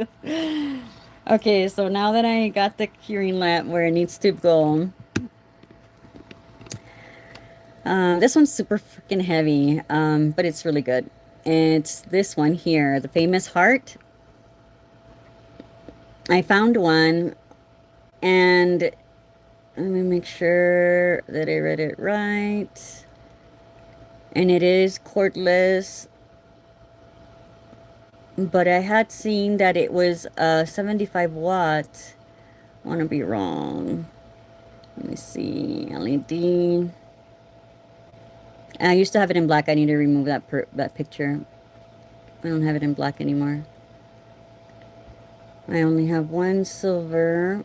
Okay, so now that I got the curing lamp where it needs to go, this one's super freaking heavy, but it's really good. It's this one here, the famous heart. I found one. And let me make sure that I read it right. And it is cordless, but I had seen that it was 75 watt. I want to be wrong. Let me see. LED. I used to have it in black. I need to remove that picture. I don't have it in black anymore. I only have one silver.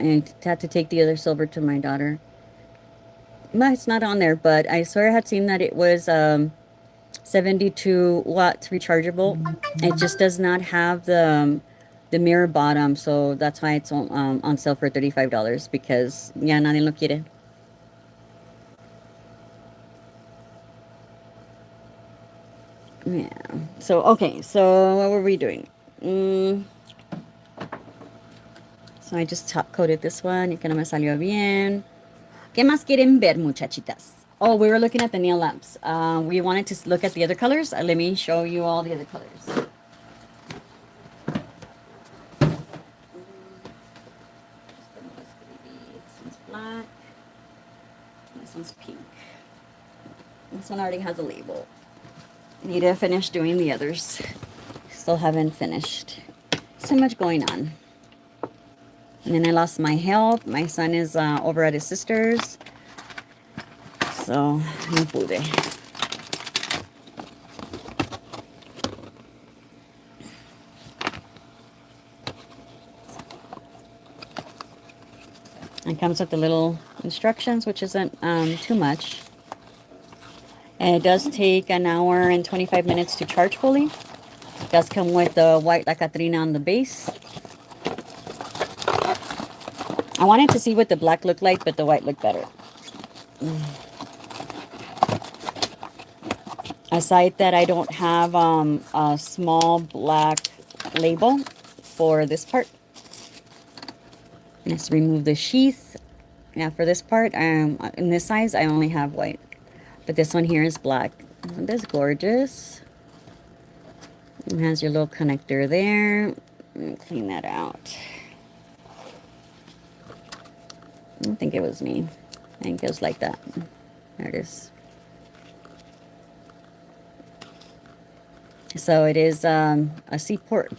I had to take the other silver to my daughter. No, it's not on there, but I swear I had seen that it was 72 watts rechargeable. It just does not have the mirror bottom, so that's why it's on sale for $35 because ya nadie lo quiere. Yeah. So, okay. So, what were we doing? So, I just top coated this one. Y que no me salió bien. ¿Qué más quieren ver, muchachitas? Oh, we were looking at the nail lamps. We wanted to look at the other colors. Let me show you all the other colors. This one's black. This one's pink. This one already has a label. Need to finish doing the others. Still haven't finished. So much going on. And then I lost my health. My son is over at his sister's. So, no pude. It comes with the little instructions, which isn't too much. And it does take an hour and 25 minutes to charge fully. It does come with the white lacatrina on the base. I wanted to see what the black looked like, but the white looked better. Aside that I don't have a small black label for this part. Let's remove the sheath. Now for this part, in this size, I only have white. But this one here is black. That's gorgeous. It has your little connector there. Clean that out. I don't think it was me. I think it was like that. There it is. So it is a C port.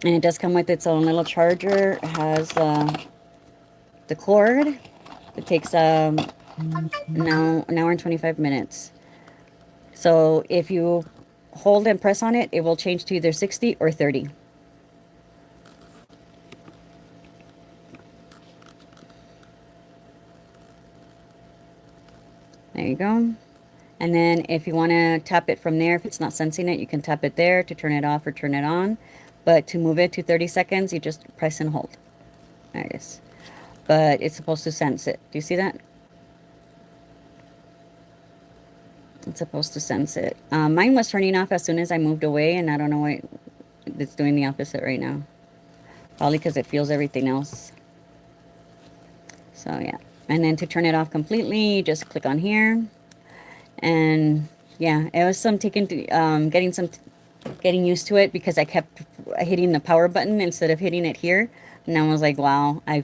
And it does come with its own little charger. It has the cord. It takes an hour and 25 minutes. So if you hold and press on it, it will change to either 60 or 30. There you go. And then if you want to tap it from there, if it's not sensing it, you can tap it there to turn it off or turn it on. But to move it to 30 seconds, you just press and hold. There it is. But it's supposed to sense it. Do you see that? It's supposed to sense it. Mine was turning off as soon as I moved away, and I don't know why it's doing the opposite right now. Probably because it feels everything else. So yeah. And then to turn it off completely, just click on here. And yeah, it was some getting used to it because I kept hitting the power button instead of hitting it here. And I was like, wow, ya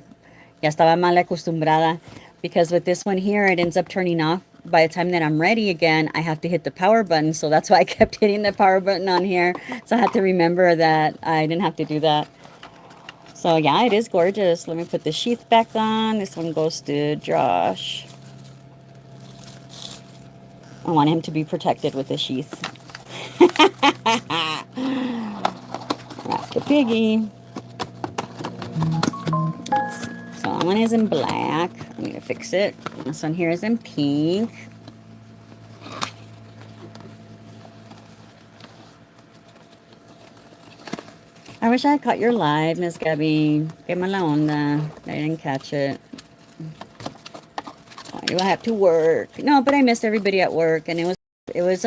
estaba mal acostumbrada. Because with this one here, it ends up turning off. By the time that I'm ready again, I have to hit the power button. So that's why I kept hitting the power button on here. So I had to remember that I didn't have to do that. So yeah, it is gorgeous. Let me put the sheath back on. This one goes to Josh. I want him to be protected with the sheath. That's the piggy. So that one is in black. I need to fix it. This one here is in pink. I wish I had caught your live, Miss Gabby. Que mala onda. I didn't catch it. Why do I have to work? No, but I missed everybody at work, and it was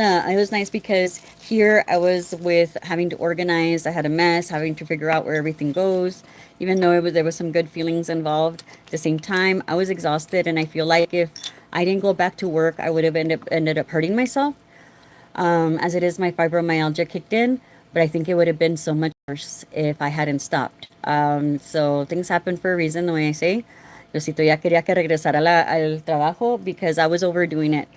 nice because here I was with having to organize. I had a mess, having to figure out where everything goes. Even though there was some good feelings involved, at the same time I was exhausted, and I feel like if I didn't go back to work, I would have ended up hurting myself. As it is, my fibromyalgia kicked in, but I think it would have been so much worse if I hadn't stopped. So things happen for a reason, the way I say. Diosito ya quería que regresara al trabajo because I was overdoing it.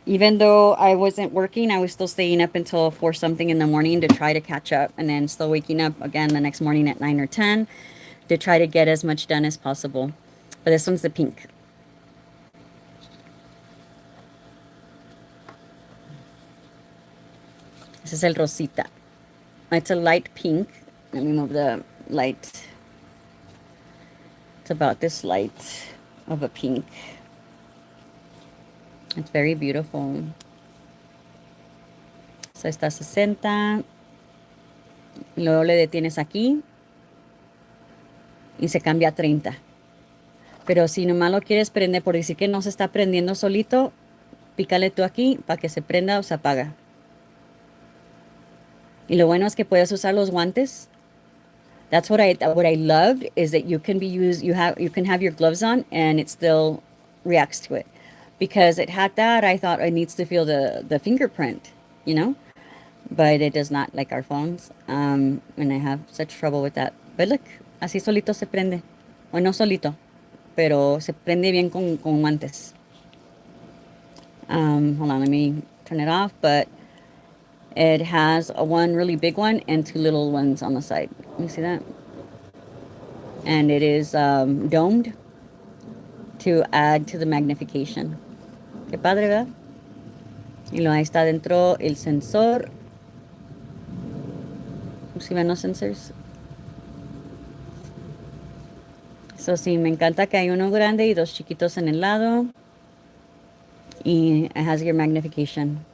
Even though I wasn't working, I was still staying up until 4 something in the morning to try to catch up, and then still waking up again the next morning at 9 or 10 to try to get as much done as possible. But this one's the pink. This is el rosita. It's a light pink. Let me move the light. It's about this light of a pink. It's very beautiful. So está 60. Luego le detienes aquí y se cambia a 30. Pero si nomás lo quieres prender, por decir que no se está prendiendo solito, pícale tú aquí para que se prenda o se apaga. Y lo bueno es que puedes usar los guantes. That's what I loved is that you can have your gloves on and it still reacts to it. Because it had that, I thought it needs to feel the fingerprint, you know? But it does not, like our phones. And I have such trouble with that. But look, así solito se prende. O no solito, pero se prende bien con guantes. Hold on, let me turn it off. But it has one really big one and two little ones on the side. Let me see that. And it is domed to add to the magnification. Qué padre, ¿verdad? Y luego ahí está dentro el sensor. ¿Sí ven los sensors? So, sí, me encanta que hay uno grande y dos chiquitos en el lado. Y it has your magnification.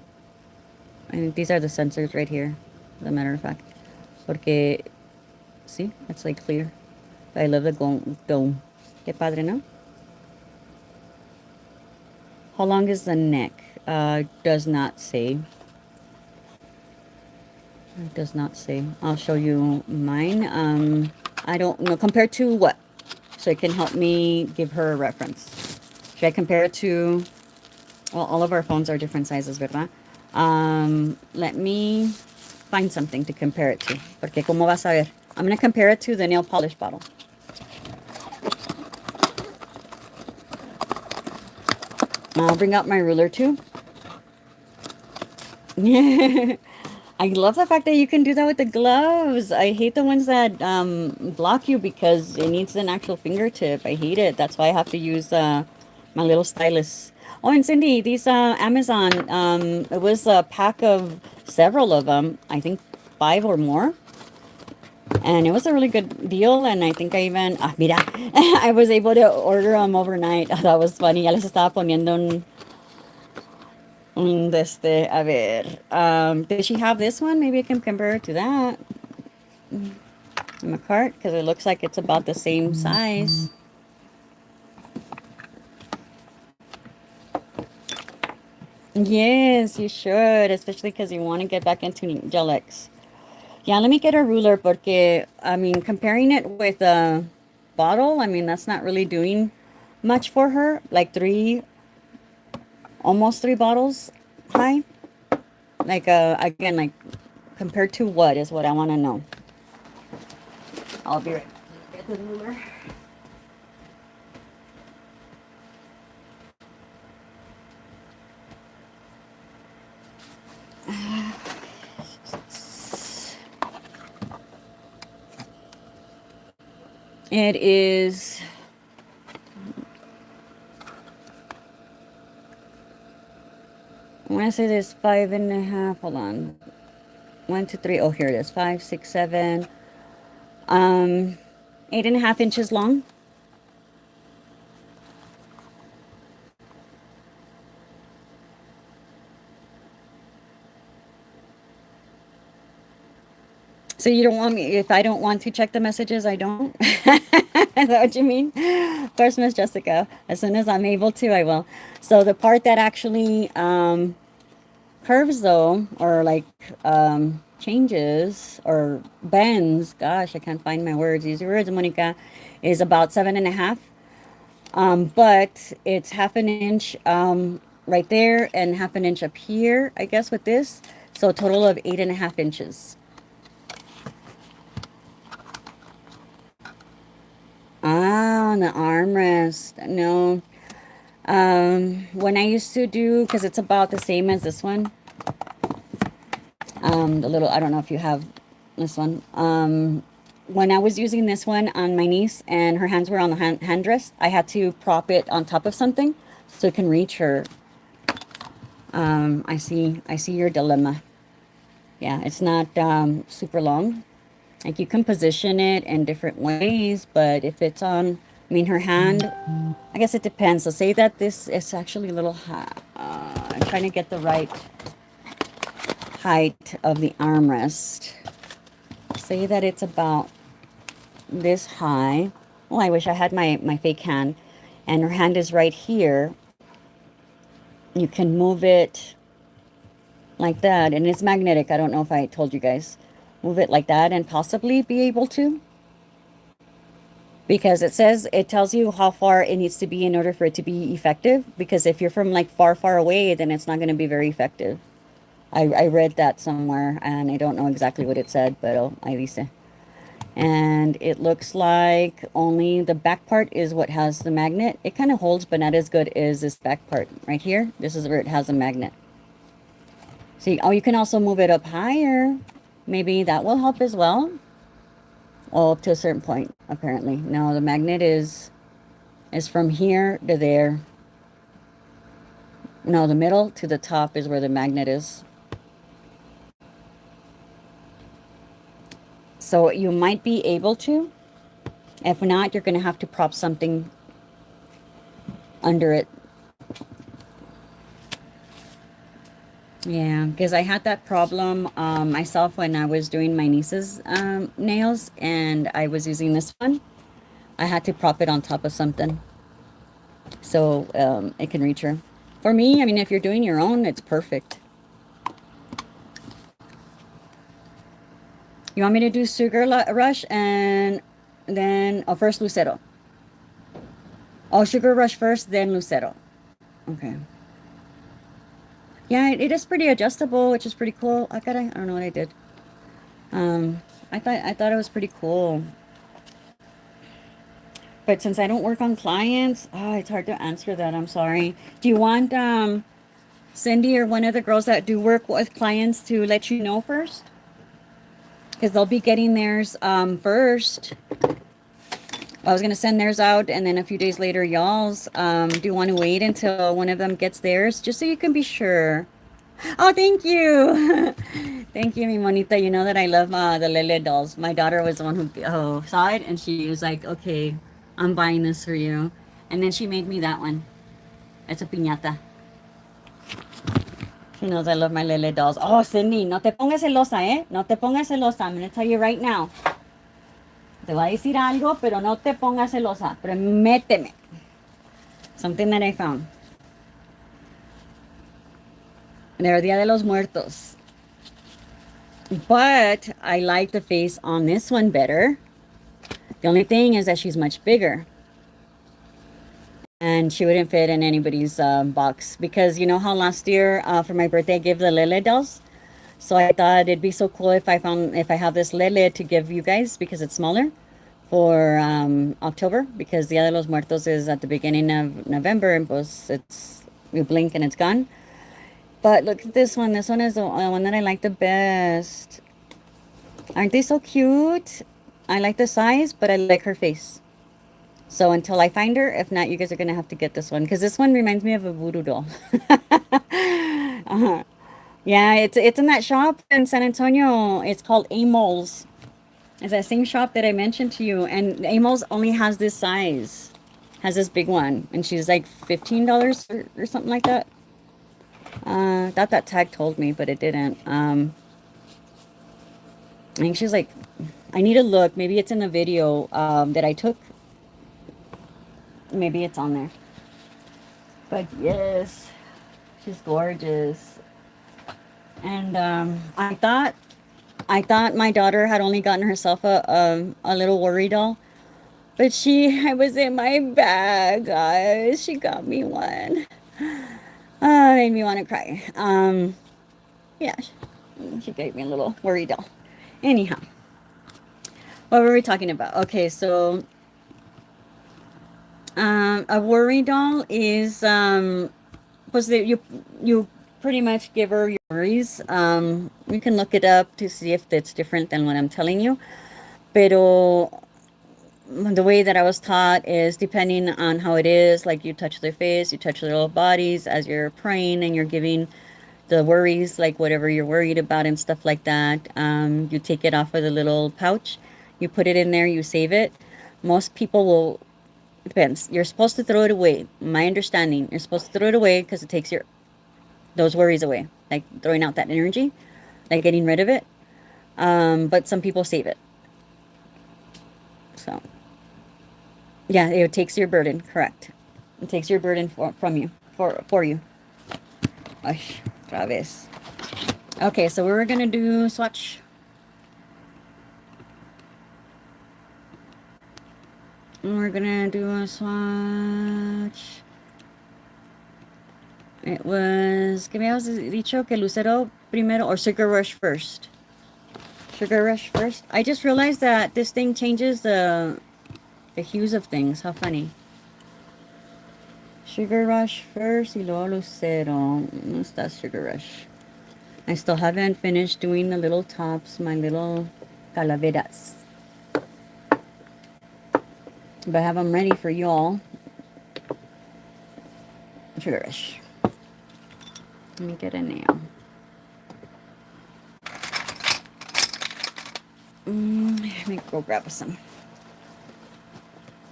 And these are the sensors right here, as a matter of fact. Porque, see, it's like clear. I love the dome. Qué padre, ¿no? How long is the neck? Does not say. It does not say. I'll show you mine. I don't know. Compared to what? So it can help me give her a reference. Should I compare it to... Well, all of our phones are different sizes, ¿verdad? Let me find something to compare it to. Porque ¿cómo vas a ver? I'm going to compare it to the nail polish bottle. I'll bring out my ruler too. I love the fact that you can do that with the gloves. I hate the ones that block you because it needs an actual fingertip. I hate it. That's why I have to use my little stylus. Oh, and Cindy, these Amazon, it was a pack of several of them. I think 5 or more. And it was a really good deal. And I think I even, mira, I was able to order them overnight. That was funny. Ya les estaba poniendo a ver. Did she have this one? Maybe I can compare it to that. In my cart, because it looks like it's about the same size. Yes, you should, especially because you want to get back into Gel-X. Yeah, let me get a ruler, porque, I mean, comparing it with a bottle, I mean, that's not really doing much for her. Like almost 3 bottles high. Like, again, like, compared to what is what I want to know. I'll be right back. Get the ruler. It is... I want to say there's 5.5. Hold on. 1, 2, 3. Oh, here it is. 5, 6, 7. 8.5 inches long. So you don't want me, if I don't want to check the messages, I don't? Is that what you mean? Of course, Miss Jessica. As soon as I'm able to, I will. So the part that actually curves though, or like changes or bends, gosh, I can't find my words. Use your words, Monica, is about 7.5. But it's 1/2 inch right there and 1/2 inch up here, I guess, with this. So a total of 8.5 inches. on the armrest. No. When I used to do, because it's about the same as this one. The little, I don't know if you have this one. When I was using this one on my niece and her hands were on the handrest, I had to prop it on top of something so it can reach her. I see your dilemma. Yeah, it's not super long. Like you can position it in different ways, but if it's on, I mean, her hand, I guess it depends. So say that this is actually a little high. I'm trying to get the right height of the armrest. Say that it's about this high. Oh, I wish I had my fake hand. And her hand is right here. You can move it like that. And it's magnetic. I don't know if I told you guys. Move it like that and possibly be able to. Because it tells you how far it needs to be in order for it to be effective. Because if you're from like far away, then it's not going to be very effective. I read that somewhere and I don't know exactly what it said, but ahí dice. And it looks like only the back part is what has the magnet. It kind of holds, but not as good as this back part right here. This is where it has a magnet. See, oh, you can also move it up higher. Maybe that will help as well. Oh, up to a certain point, apparently. No, the magnet is from here to there. No, the middle to the top is where the magnet is. So you might be able to. If not, you're going to have to prop something under it. Yeah, because I had that problem myself when I was doing my niece's nails, and I was using this one. I had to prop it on top of something so it can reach her. For me, I mean, if you're doing your own, it's perfect. You want me to do Sugar Rush and then, oh, first Lucero. Oh, Sugar Rush first, then Lucero. Okay. Yeah, it is pretty adjustable, which is pretty cool. I don't know what I did. I thought it was pretty cool. But since I don't work on clients, it's hard to answer that. I'm sorry. Do you want Cindy or one of the girls that do work with clients to let you know first? Because they'll be getting theirs first. I was going to send theirs out, and then a few days later, y'all's. Do you want to wait until one of them gets theirs? Just so you can be sure. Oh, thank you. Thank you, mi monita. You know that I love the Lele dolls. My daughter was the one who saw it, and she was like, okay, I'm buying this for you. And then she made me that one. It's a piñata. She knows I love my Lele dolls. Oh, Cindy, no te pongas celosa, ¿eh? No te pongas celosa. I'm going to tell you right now. Te voy a decir algo, pero no te pongas celosa. Prométeme. Something that I found. They're Dia de los Muertos. But I like the face on this one better. The only thing is that she's much bigger. And she wouldn't fit in anybody's box. Because you know how last year for my birthday I gave the Lele dolls? So I thought it'd be so cool if I have this Lele to give you guys because it's smaller for October. Because Dia de los Muertos is at the beginning of November. And you blink and it's gone. But look at this one. This one is the one that I like the best. Aren't they so cute? I like the size, but I like her face. So until I find her, if not, you guys are going to have to get this one. Because this one reminds me of a voodoo doll. Yeah, it's in that shop in San Antonio. It's called Amol's. It's that same shop that I mentioned to you. And Amol's only has this size. Has this big one. And she's like $15 or something like that. Thought that tag told me, but it didn't. I think she's like, I need to look. Maybe it's in the video that I took. Maybe it's on there. But yes, she's gorgeous. And I thought my daughter had only gotten herself a little worry doll. But I was in my bag, guys. She got me one. Made me want to cry. Yeah, she gave me a little worry doll. Anyhow, what were we talking about? Okay, so A worry doll is was that you pretty much give her your worries. You can look it up to see if it's different than what I'm telling you. Pero the way that I was taught is depending on how it is, like you touch their face, you touch their little bodies as you're praying and you're giving the worries, like whatever you're worried about and stuff like that. You take it off of the little pouch, you put it in there, you save it. Most people will, depends. You're supposed to throw it away. My understanding, you're supposed to throw it away because it takes your those worries away, like throwing out that energy, like getting rid of it. But some people save it. So yeah, it takes your burden. Correct. It takes your burden from you for you. Ay, otra vez. Okay, so we're gonna do swatch. We're gonna do a swatch. It was, que me habías dicho que Lucero primero or Sugar Rush first? Sugar Rush first? I just realized that this thing changes the hues of things. How funny. Sugar Rush first y luego Lucero. No está Sugar Rush. I still haven't finished doing the little tops, my little calaveras. But I have them ready for y'all. Sugar Rush. Let me get a nail. Let me go grab some.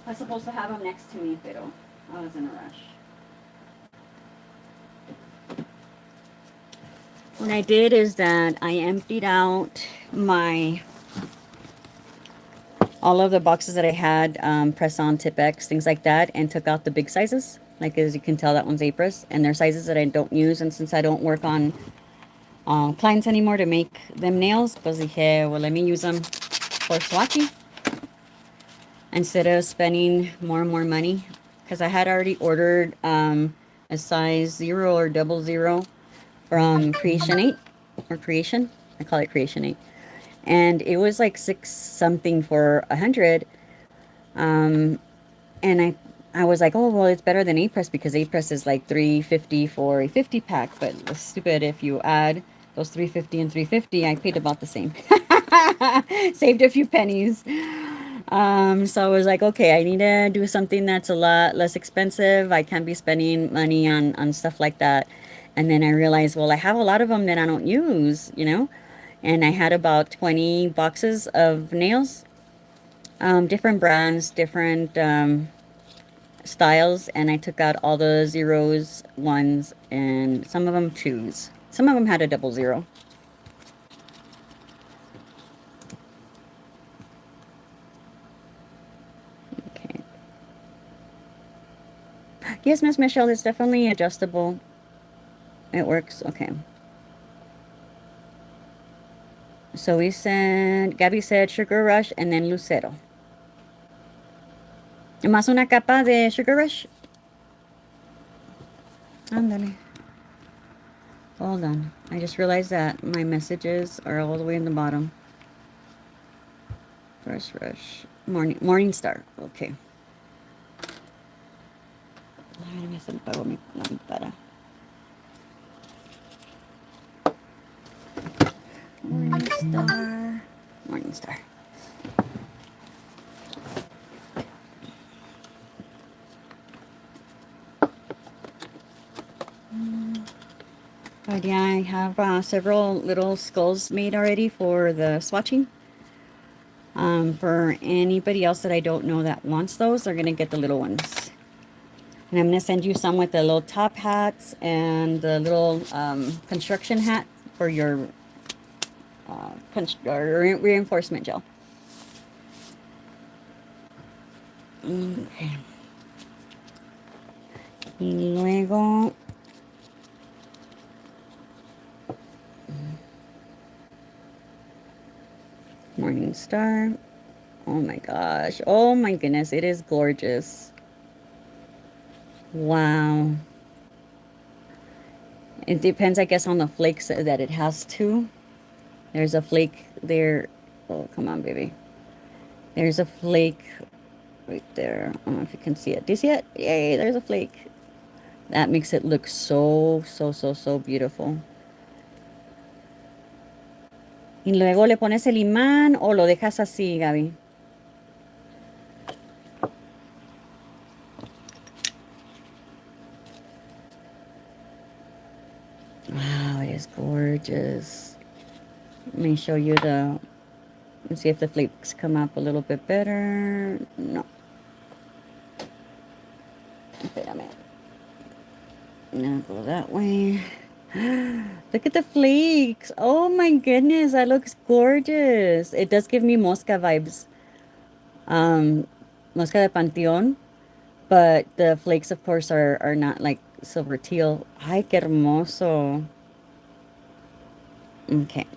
I was supposed to have them next to me, pero I was in a rush. What I did is that I emptied out all of the boxes that I had, press-on, Tip-X, things like that, and took out the big sizes. Like as you can tell, that one's Apris, and they're sizes that I don't use. And since I don't work on clients anymore to make them nails, pues dije, well, let me use them for swatching instead of spending more and more money. Because I had already ordered a size 0 or 00 from Creation 8 or Creation. I call it Creation 8. And it was like 6 something for 100. And I was like, oh, well, it's better than A-Press because A-Press is like $3.50 for a 50 pack. But it's stupid, if you add those $3.50 and $3.50, I paid about the same. Saved a few pennies. So I was like, okay, I need to do something that's a lot less expensive. I can't be spending money on stuff like that. And then I realized, well, I have a lot of them that I don't use, you know? And I had about 20 boxes of nails, different brands, different styles, and I took out all the zeros, ones, and some of them twos. Some of them had a 00. Okay. Yes, Miss Michelle, it's definitely adjustable. It works. Okay. So we said, Gabby said Sugar Rush and then Lucero. Más una capa de Sugar Rush. Ándale. Hold on. I just realized that my messages are all the way in the bottom. First Rush. Morning Star. Okay. Ay, me se me apagó mi lámpara. Morning Star. Morning Star. But yeah, I have several little skulls made already for the swatching. For anybody else that I don't know that wants those, they're going to get the little ones. And I'm going to send you some with the little top hats and the little construction hat for your reinforcement gel. Okay. Y luego... Morning Star. Oh my gosh. Oh my goodness. It is gorgeous. Wow. It depends, I guess, on the flakes that it has too. There's a flake there. Oh, come on, baby. There's a flake right there. I don't know if you can see it. Do you see it? Yay, there's a flake. That makes it look so, so, so, so beautiful. Y luego le pones el imán o lo dejas así, Gaby. Wow, it is gorgeous. Let me show you the, let's see if the flakes come up a little bit better. No. Espérame. Now go that way. Look at the flakes. Oh my goodness, that looks gorgeous. It does give me mosca vibes. Um, Mosca de Panteón. But the flakes, of course, are not like silver teal. Ay, qué hermoso. Okay.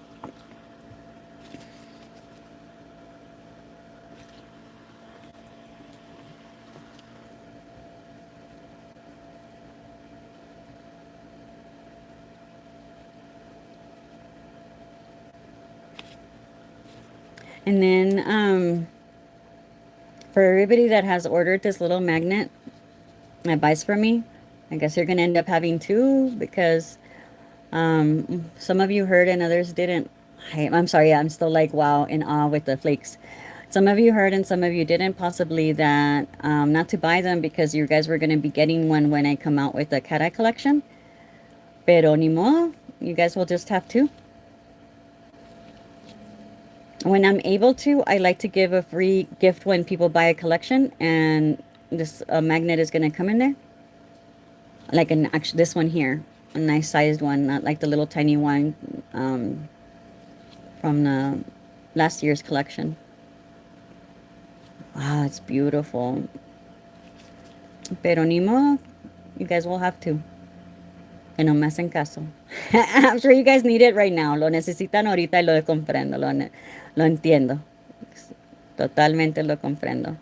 And then for everybody that has ordered this little magnet that buys from me, I guess you're gonna end up having two because some of you heard and others didn't. I'm sorry, I'm still like wow in awe with the flakes. Some of you heard and some of you didn't, possibly that not to buy them because you guys were going to be getting one when I come out with the cat eye collection. Pero ni modo, you guys will just have to. When I'm able to, I like to give a free gift when people buy a collection, and this magnet is going to come in there. Like actually this one here, a nice sized one, not like the little tiny one from the last year's collection. Wow, it's beautiful. Pero ni modo, you guys will have to. Que no me hacen caso. I'm sure you guys need it right now. Lo necesitan ahorita y lo comprendo. Lo entiendo. Totalmente lo comprendo.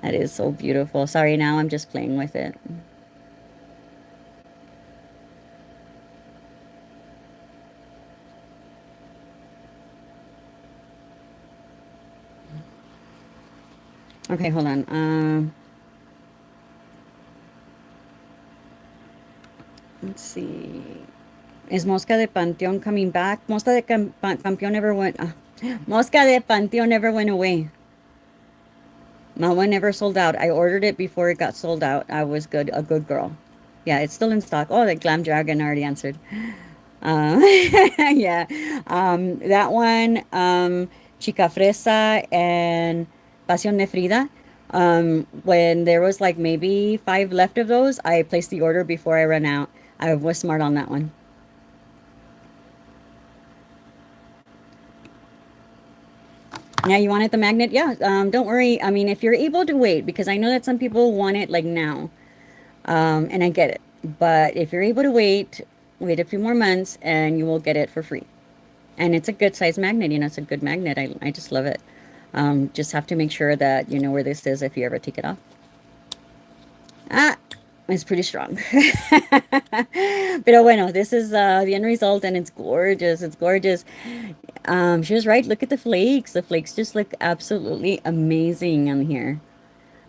That is so beautiful. Sorry, now I'm just playing with it. Okay, hold on. Let's see. Is Mosca de Panteón coming back? Mosca de Campeón never went. Mosca de Panteón never went away. My one never sold out. I ordered it before it got sold out. I was good, a good girl. Yeah, it's still in stock. Oh, the Glam Dragon already answered. Yeah. That one, Chica Fresa and Pasión de Frida. When there was like maybe 5 left of those, I placed the order before I ran out. I was smart on that one. Yeah, you wanted the magnet? Yeah, don't worry. I mean, if you're able to wait, because I know that some people want it like now, and I get it. But if you're able to wait a few more months and you will get it for free. And it's a good size magnet, you know, it's a good magnet. I just love it. Just have to make sure that you know where this is if you ever take it off. Ah, it's pretty strong. Pero bueno, this is the end result and it's gorgeous. It's gorgeous. She was right. Look at the flakes. The flakes just look absolutely amazing on here.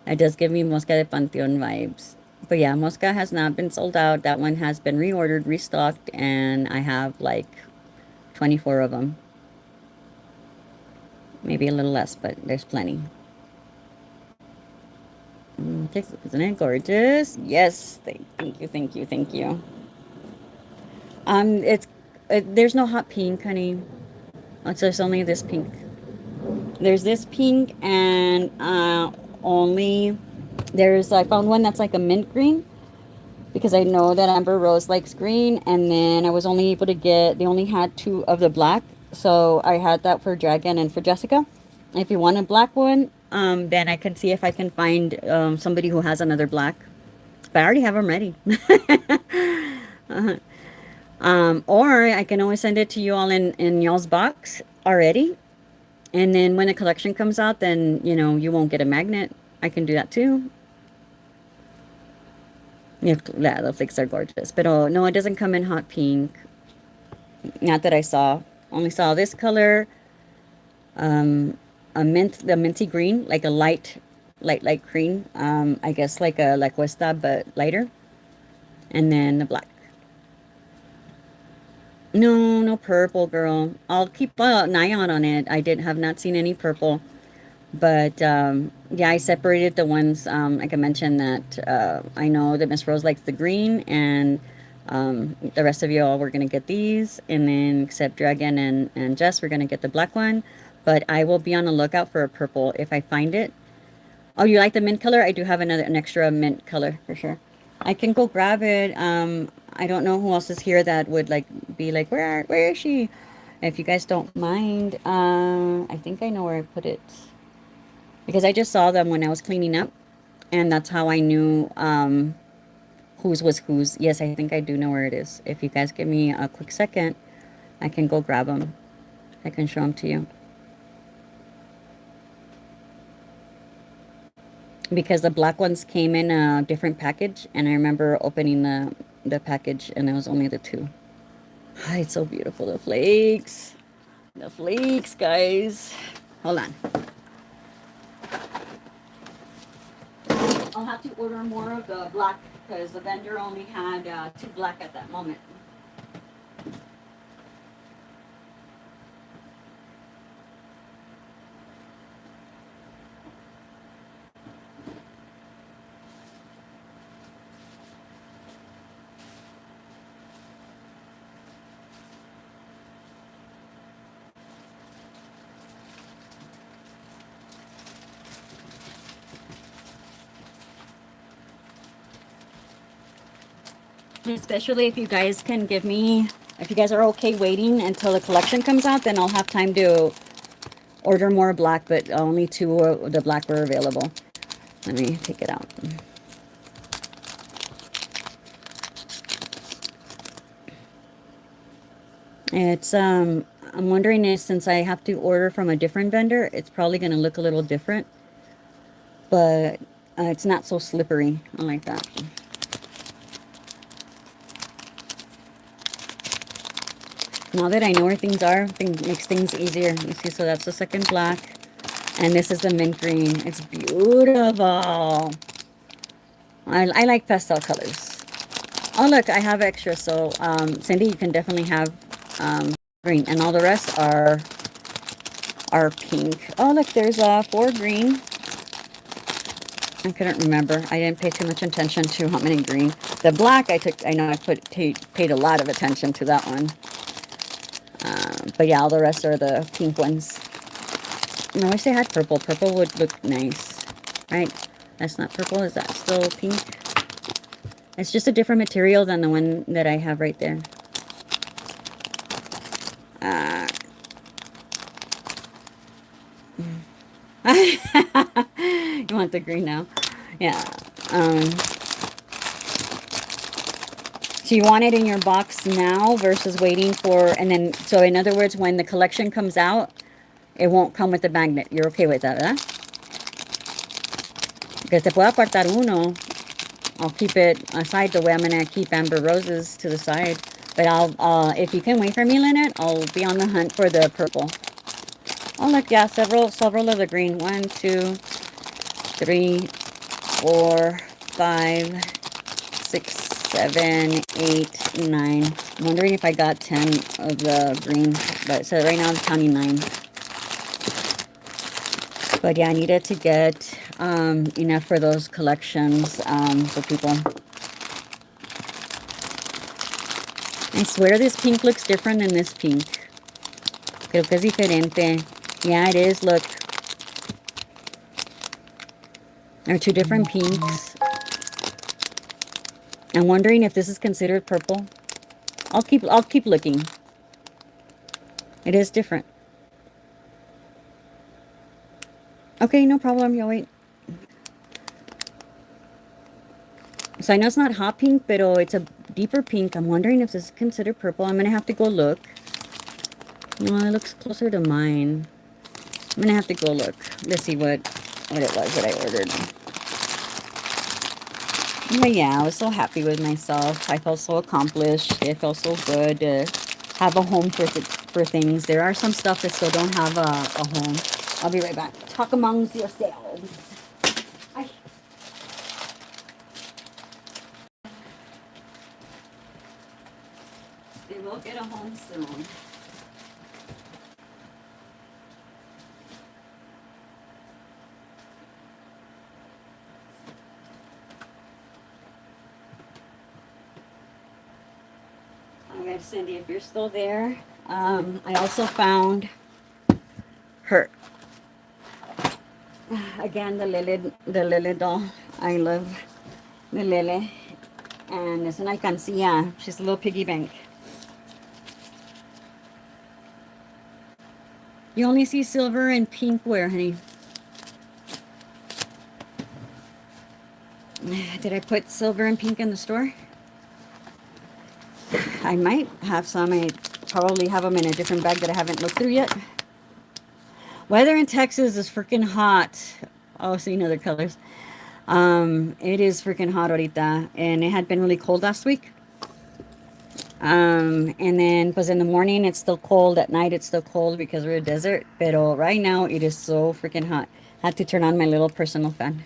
It does give me Mosca de Panteón vibes. But yeah, Mosca has not been sold out. That one has been reordered, restocked, and I have like 24 of them. Maybe a little less, but there's plenty. Isn't it gorgeous? Yes. Thank you, thank you, thank you. It's there's no hot pink, honey. There's only this pink. There's this pink and only there's I found one that's like a mint green because I know that Amber Rose likes green, and then I was only able to get they only had 2 of the black, so I had that for Dragon and for Jessica. If you want a black one, then I can see if I can find somebody who has another black. But I already have them ready. Or I can always send it to you all in y'all's box already. And then when the collection comes out, then, you know, you won't get a magnet. I can do that too. Yeah, the flakes are gorgeous. But oh, no, it doesn't come in hot pink. Not that I saw. Only saw this color. The minty green, like a light light cream. I guess like a La Cuesta, but lighter. And then the black. No, no purple, girl. I'll keep an eye out on it. I did have not seen any purple. But yeah, I separated the ones, like I mentioned, that I know that Miss Rose likes the green, and the rest of you all were going to get these. And then, except Dragon and Jess, we're going to get the black one. But I will be on the lookout for a purple if I find it. Oh, you like the mint color? I do have an extra mint color for sure. I can go grab it. I don't know who else is here that would like be like, where is she? If you guys don't mind, I think I know where I put it because I just saw them when I was cleaning up, and that's how I knew whose was whose. Yes, I think I do know where it is. If you guys give me a quick second, I can go grab them. I can show them to you. Because the black ones came in a different package, and I remember opening the package, and it was only the two. Ah, it's so beautiful, the flakes, guys. Hold on, I'll have to order more of the black because the vendor only had two black at that moment. Especially if you guys can give me, if you guys are okay waiting until the collection comes out, then I'll have time to order more black, but only two of the black were available. Let me take it out. It's, I'm wondering if since I have to order from a different vendor, it's probably going to look a little different, but it's not so slippery. I like that. Now that I know where things are, it makes things easier. You see, so that's the second black. And this is the mint green. It's beautiful. I like pastel colors. Oh, look, I have extra. So, Cindy, you can definitely have green. And all the rest are pink. Oh, look, there's 4 green. I couldn't remember. I didn't pay too much attention to how many green. The black, I know I paid a lot of attention to that one. But yeah, all the rest are the pink ones. I wish they had purple. Purple would look nice. Right? That's not purple. Is that still pink? It's just a different material than the one that I have right there. You want the green now? Yeah. So you want it in your box now versus waiting for, and then, so in other words, when the collection comes out, it won't come with the magnet. You're okay with that, ¿verdad? Because te puedo apartar uno. I'll keep it aside the way I'm going to keep Amber Roses to the side. But if you can wait for me, Lynette, I'll be on the hunt for the purple. Oh, look, yeah, several of the green. 1, 2, 3, 4, 5, 6, 7, 8, 9. I'm wondering if I got 10 of the green. But so right now I'm counting 9. But yeah, I needed to get enough for those collections for people. I swear this pink looks different than this pink. Creo que es diferente. Yeah, it is. Look. There are 2 different pinks. I'm wondering if this is considered purple. I'll keep looking. It is different. Okay, no problem. You'll wait. So I know it's not hot pink, but it's a deeper pink. I'm wondering if this is considered purple. I'm going to have to go look. No, it looks closer to mine. I'm going to have to go look. Let's see what it was that I ordered. But yeah, I was so happy with myself. I felt so accomplished. It felt so good to have a home for things. There are some stuff that still don't have a home. I'll be right back. Talk amongst yourselves. will get a home soon. All right, Cindy, if you're still there, I also found her. Again, the Lily doll. I love the Lily. And es una alcancía. She's a little piggy bank. You only see silver and pink wear, honey. Did I put silver and pink in the store? I might have some. I probably have them in a different bag that I haven't looked through yet. Weather in Texas is freaking hot. Oh, seeing other colors. It is freaking hot ahorita, and it had been really cold last week. And then, pues in the morning it's still cold. At night it's still cold because we're a desert. Pero right now it is so freaking hot. I had to turn on my little personal fan.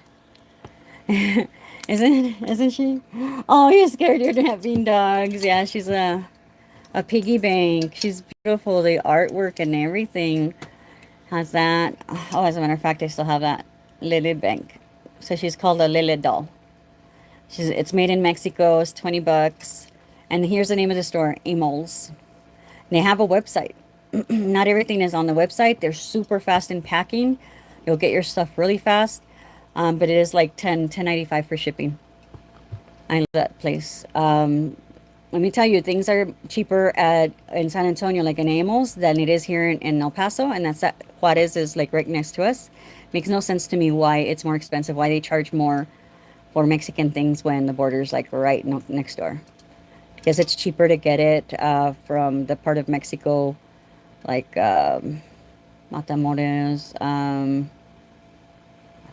Isn't she? Oh, you're scared you're having dogs. Yeah, she's a piggy bank. She's beautiful. The artwork and everything has that. Oh, as a matter of fact, I still have that Lily bank. So she's called a Lily doll. It's made in Mexico. It's 20 bucks. And here's the name of the store, Emols. They have a website. Not everything is on the website. They're super fast in packing. You'll get your stuff really fast. But it is like $10.95 for shipping. I love that place. Let me tell you, things are cheaper in San Antonio, like in Amos, than it is here in El Paso. And that's at Juarez is like right next to us. Makes no sense to me why it's more expensive, why they charge more for Mexican things when the border's like right next door. Because it's cheaper to get it from the part of Mexico, like Matamoros. I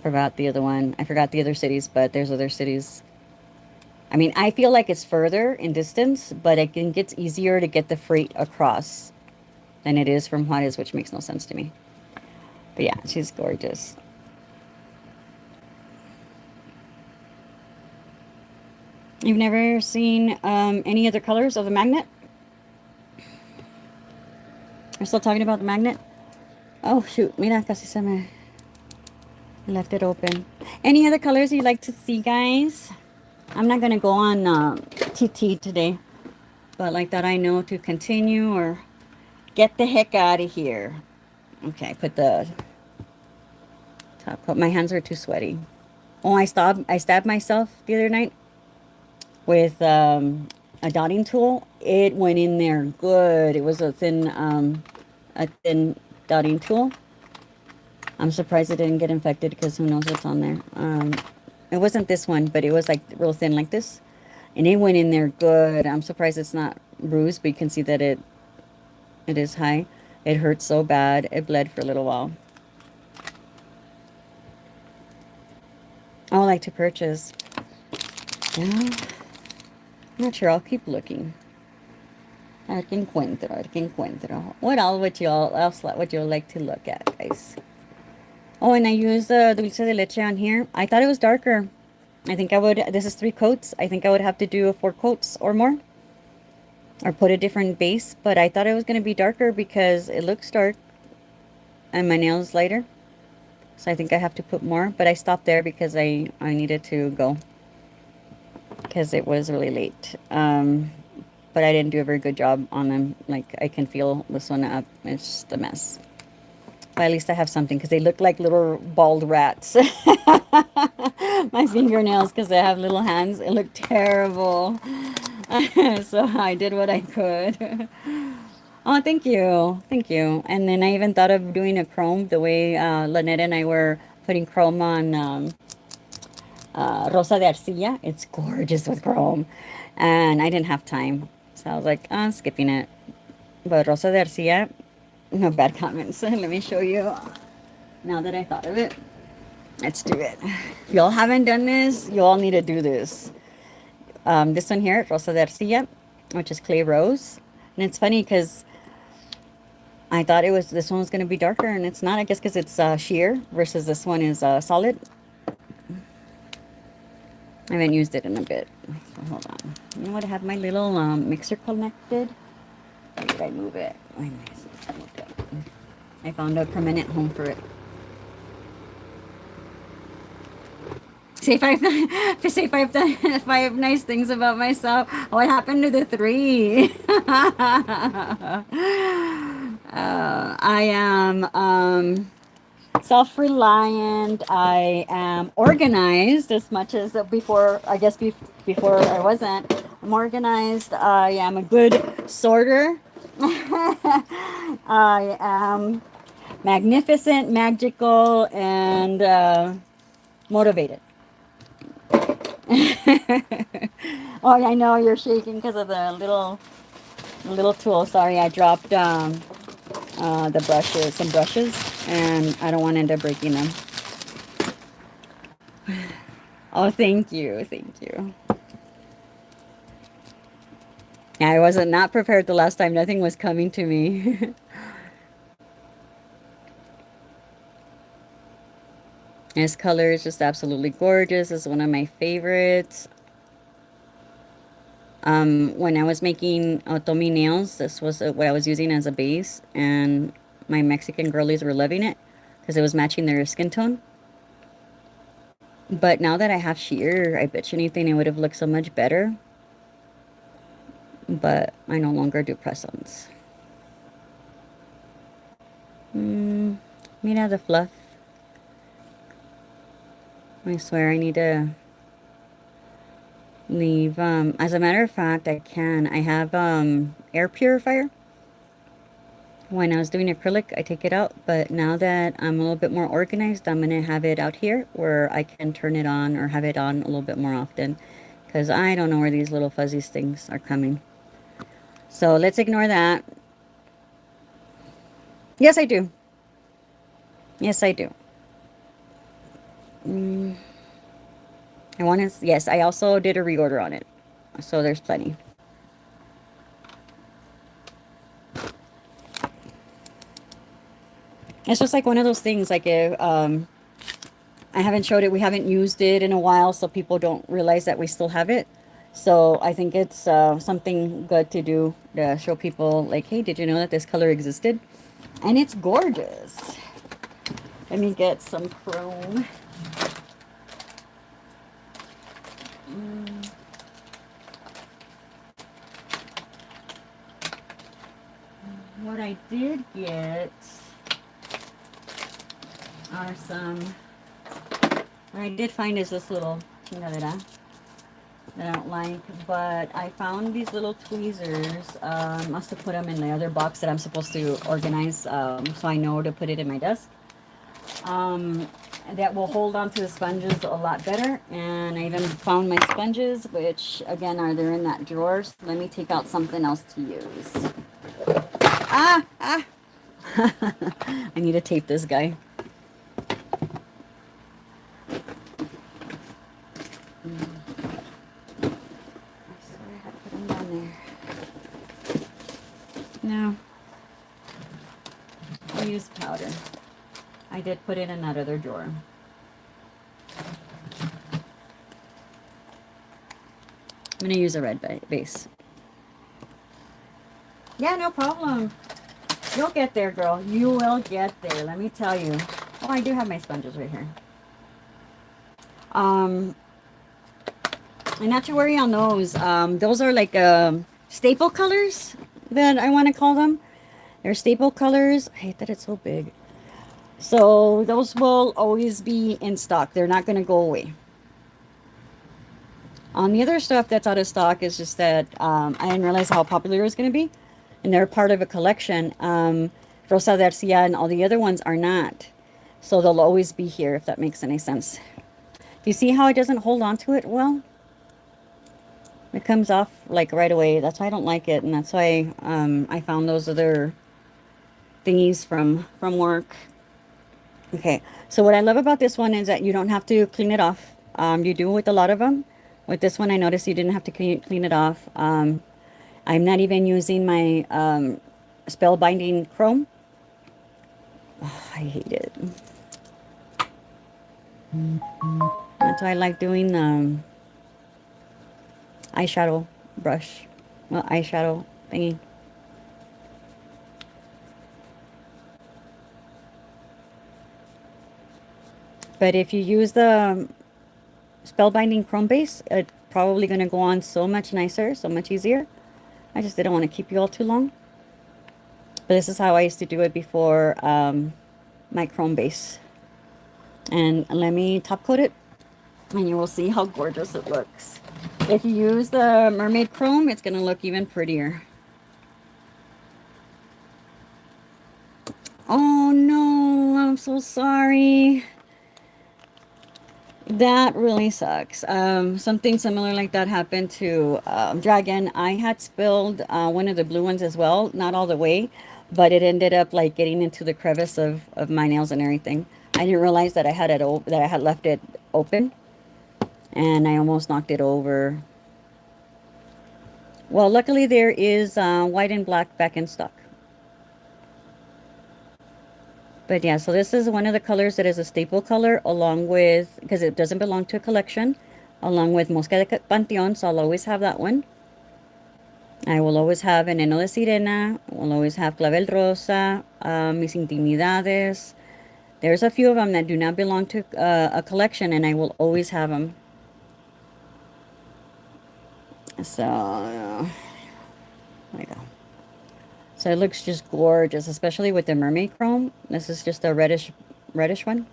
forgot the other one. I forgot the other cities, but there's other cities. I mean, I feel like it's further in distance, but it gets easier to get the freight across than it is from Juarez, which makes no sense to me. But yeah, she's gorgeous. You've never seen any other colors of the magnet? We're still talking about the magnet? Oh, shoot. Mira, casi se me left it open. Any other colors you'd like to see, guys? I'm not going to go on TT today. But like that, I know to continue or get the heck out of here. Okay, put the top coat. My hands are too sweaty. Oh, I stabbed myself the other night with a dotting tool. It went in there good. It was a thin dotting tool. I'm surprised it didn't get infected because who knows what's on there. It wasn't this one, but it was like real thin like this. And it went in there good. I'm surprised it's not bruised, but you can see that it is high. It hurt so bad. It bled for a little while. I would like to purchase. Yeah. I'm not sure. I'll keep looking. A ver qué encuentro. A ver qué encuentro. What else would you like to look at, guys? Oh, and I used the dulce de leche on here. I thought it was darker. I think I would, this is 3 coats. I think I would have to do 4 coats or more. Or put a different base. But I thought it was going to be darker because it looks dark. And my nails lighter. So I think I have to put more. But I stopped there because I needed to go. Because it was really late. But I didn't do a very good job on them. Like, I can feel this one up. It's just a mess. But at least I have something, because they look like little bald rats. My fingernails, because I have little hands. It looked terrible. So I did what I could. Oh, thank you. Thank you. And then I even thought of doing a chrome, the way Lynette and I were putting chrome on Rosa de Arcilla. It's gorgeous with chrome. And I didn't have time. So I was like, oh, I'm skipping it. But Rosa de Arcilla, no bad comments. Let me show you. Now that I thought of it, let's do it. If y'all haven't done this, you all need to do this. This one here, Rosa de Arcilla, which is clay rose. And it's funny because I thought this one was going to be darker, and it's not. I guess because it's sheer versus this one is solid. I haven't used it in a bit. So hold on. You know what? I have my little mixer connected. Where did I move it? I found a permanent home for it. Say five nice things about myself. What happened to the three? I am self-reliant. I am organized as much as before. I guess before I wasn't. I'm organized. I am a good sorter. I am magnificent, magical, and motivated. Oh, I know you're shaking because of the little tool. Sorry, I dropped the brushes, some brushes, and I don't want to end up breaking them. Oh, thank you, thank you. Yeah, I wasn't not prepared the last time. Nothing was coming to me. This color is just absolutely gorgeous. It's one of my favorites. When I was making Otomi nails, this was what I was using as a base, and my Mexican girlies were loving it because it was matching their skin tone. But now that I have sheer, I bet you anything it would have looked so much better. But I no longer do press-ons. Mira the fluff. I swear I need to leave. As a matter of fact, I have air purifier. When I was doing acrylic, I take it out, but now that I'm a little bit more organized, I'm gonna have it out here where I can turn it on or have it on a little bit more often, because I don't know where these little fuzzy things are coming. So let's ignore that. Yes, I do. Yes, I do. I want to, yes, I also did a reorder on it. So there's plenty. It's just like one of those things, like if, I haven't showed it, we haven't used it in a while, so people don't realize that we still have it. So I think it's something good to do to show people, like, hey, did you know that this color existed? And it's gorgeous. Let me get some chrome. What I did get are some, what I did find is this little chingadera that I don't like, but I found these little tweezers. Must have put them in the other box that I'm supposed to organize, so I know to put it in my desk. That will hold on to the sponges a lot better. And I even found my sponges, which again are there in that drawer. So let me take out something else to use. Ah! I need to tape this guy. No. I used powder. I did put it in that other drawer. I'm going to use a red base. Yeah, no problem. You'll get there, girl. You will get there. Let me tell you. Oh, I do have my sponges right here. And not to worry on those. Those are like staple colors that I want to call them. They're staple colors. I hate that it's so big. So those will always be in stock. They're not going to go away. The other stuff that's out of stock is just that I didn't realize how popular it was going to be. And they're part of a collection. Rosa Garcia and all the other ones are not. So they'll always be here, if that makes any sense. Do you see how it doesn't hold on to it well? It comes off like right away. That's why I don't like it. And that's why I found those other thingies from work. Okay, so what I love about this one is that you don't have to clean it off. You do with a lot of them. With this one, I noticed you didn't have to clean it off. I'm not even using my spellbinding chrome. Oh, I hate it. That's why I like doing eyeshadow brush. Well, eyeshadow thingy. But if you use the spellbinding chrome base, it's probably going to go on so much nicer, so much easier. I just didn't want to keep you all too long. But this is how I used to do it before my chrome base. And let me top coat it, and you will see how gorgeous it looks. If you use the mermaid chrome, it's going to look even prettier. Oh no, I'm so sorry. That really sucks. Something similar like that happened to Dragon. I had spilled one of the blue ones as well, not all the way, but it ended up like getting into the crevice of my nails and everything. I didn't realize that I had that I had left it open, and I almost knocked it over. Well, luckily there is white and black back in stock. But yeah, so this is one of the colors that is a staple color along with, because it doesn't belong to a collection, along with Mosca de Panteon, so I'll always have that one. I will always have Veneno de Sirena, will always have Clavel Rosa, Mis Intimidades. There's a few of them that do not belong to a collection, and I will always have them. So, there we go. So it looks just gorgeous, especially with the mermaid chrome. This is just a reddish one.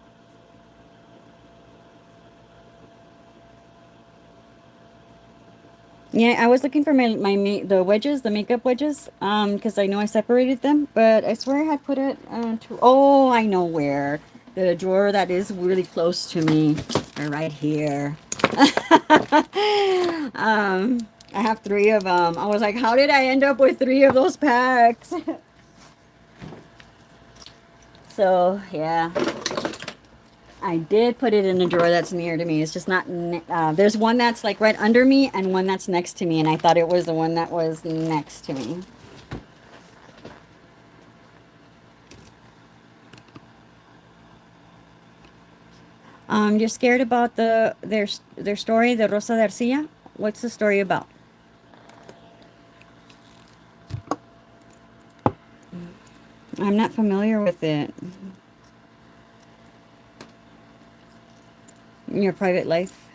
Yeah, I was looking for the wedges, the makeup wedges, because I know I separated them, but I swear I had put it to, oh, I know where. The drawer that is really close to me, they're right here. I have 3 of them. I was like, how did I end up with 3 of those packs? So, yeah. I did put it in a drawer that's near to me. It's just not, there's one that's like right under me and one that's next to me. And I thought it was the one that was next to me. You're scared about their story, the Rosa de Arcilla? What's the story about? I'm not familiar with it. Your private life?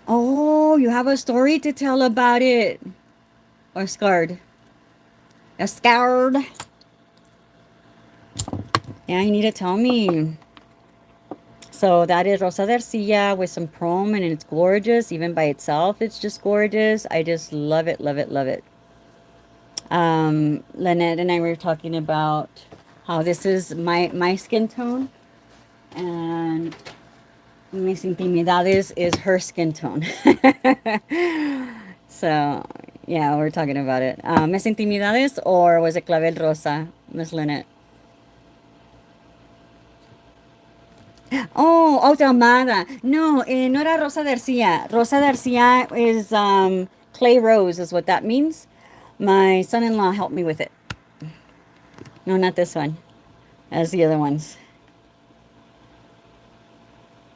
Oh, you have a story to tell about it. Or scarred. A scarred. Yeah, you need to tell me. So that is Rosa de Arcilla with some chrome, and it's gorgeous. Even by itself, it's just gorgeous. I just love it, love it, love it. Lynette and I were talking about how this is my skin tone, and Mis Intimidades is her skin tone. So, yeah, we're talking about it. Mis Intimidades, or was it Clavel Rosa, Miss Lynette? Oh, Otra Amada. No, no era Rosa de Arcilla. Rosa de Arcilla is clay rose, is what that means. My son-in-law helped me with it. No, not this one. As the other ones.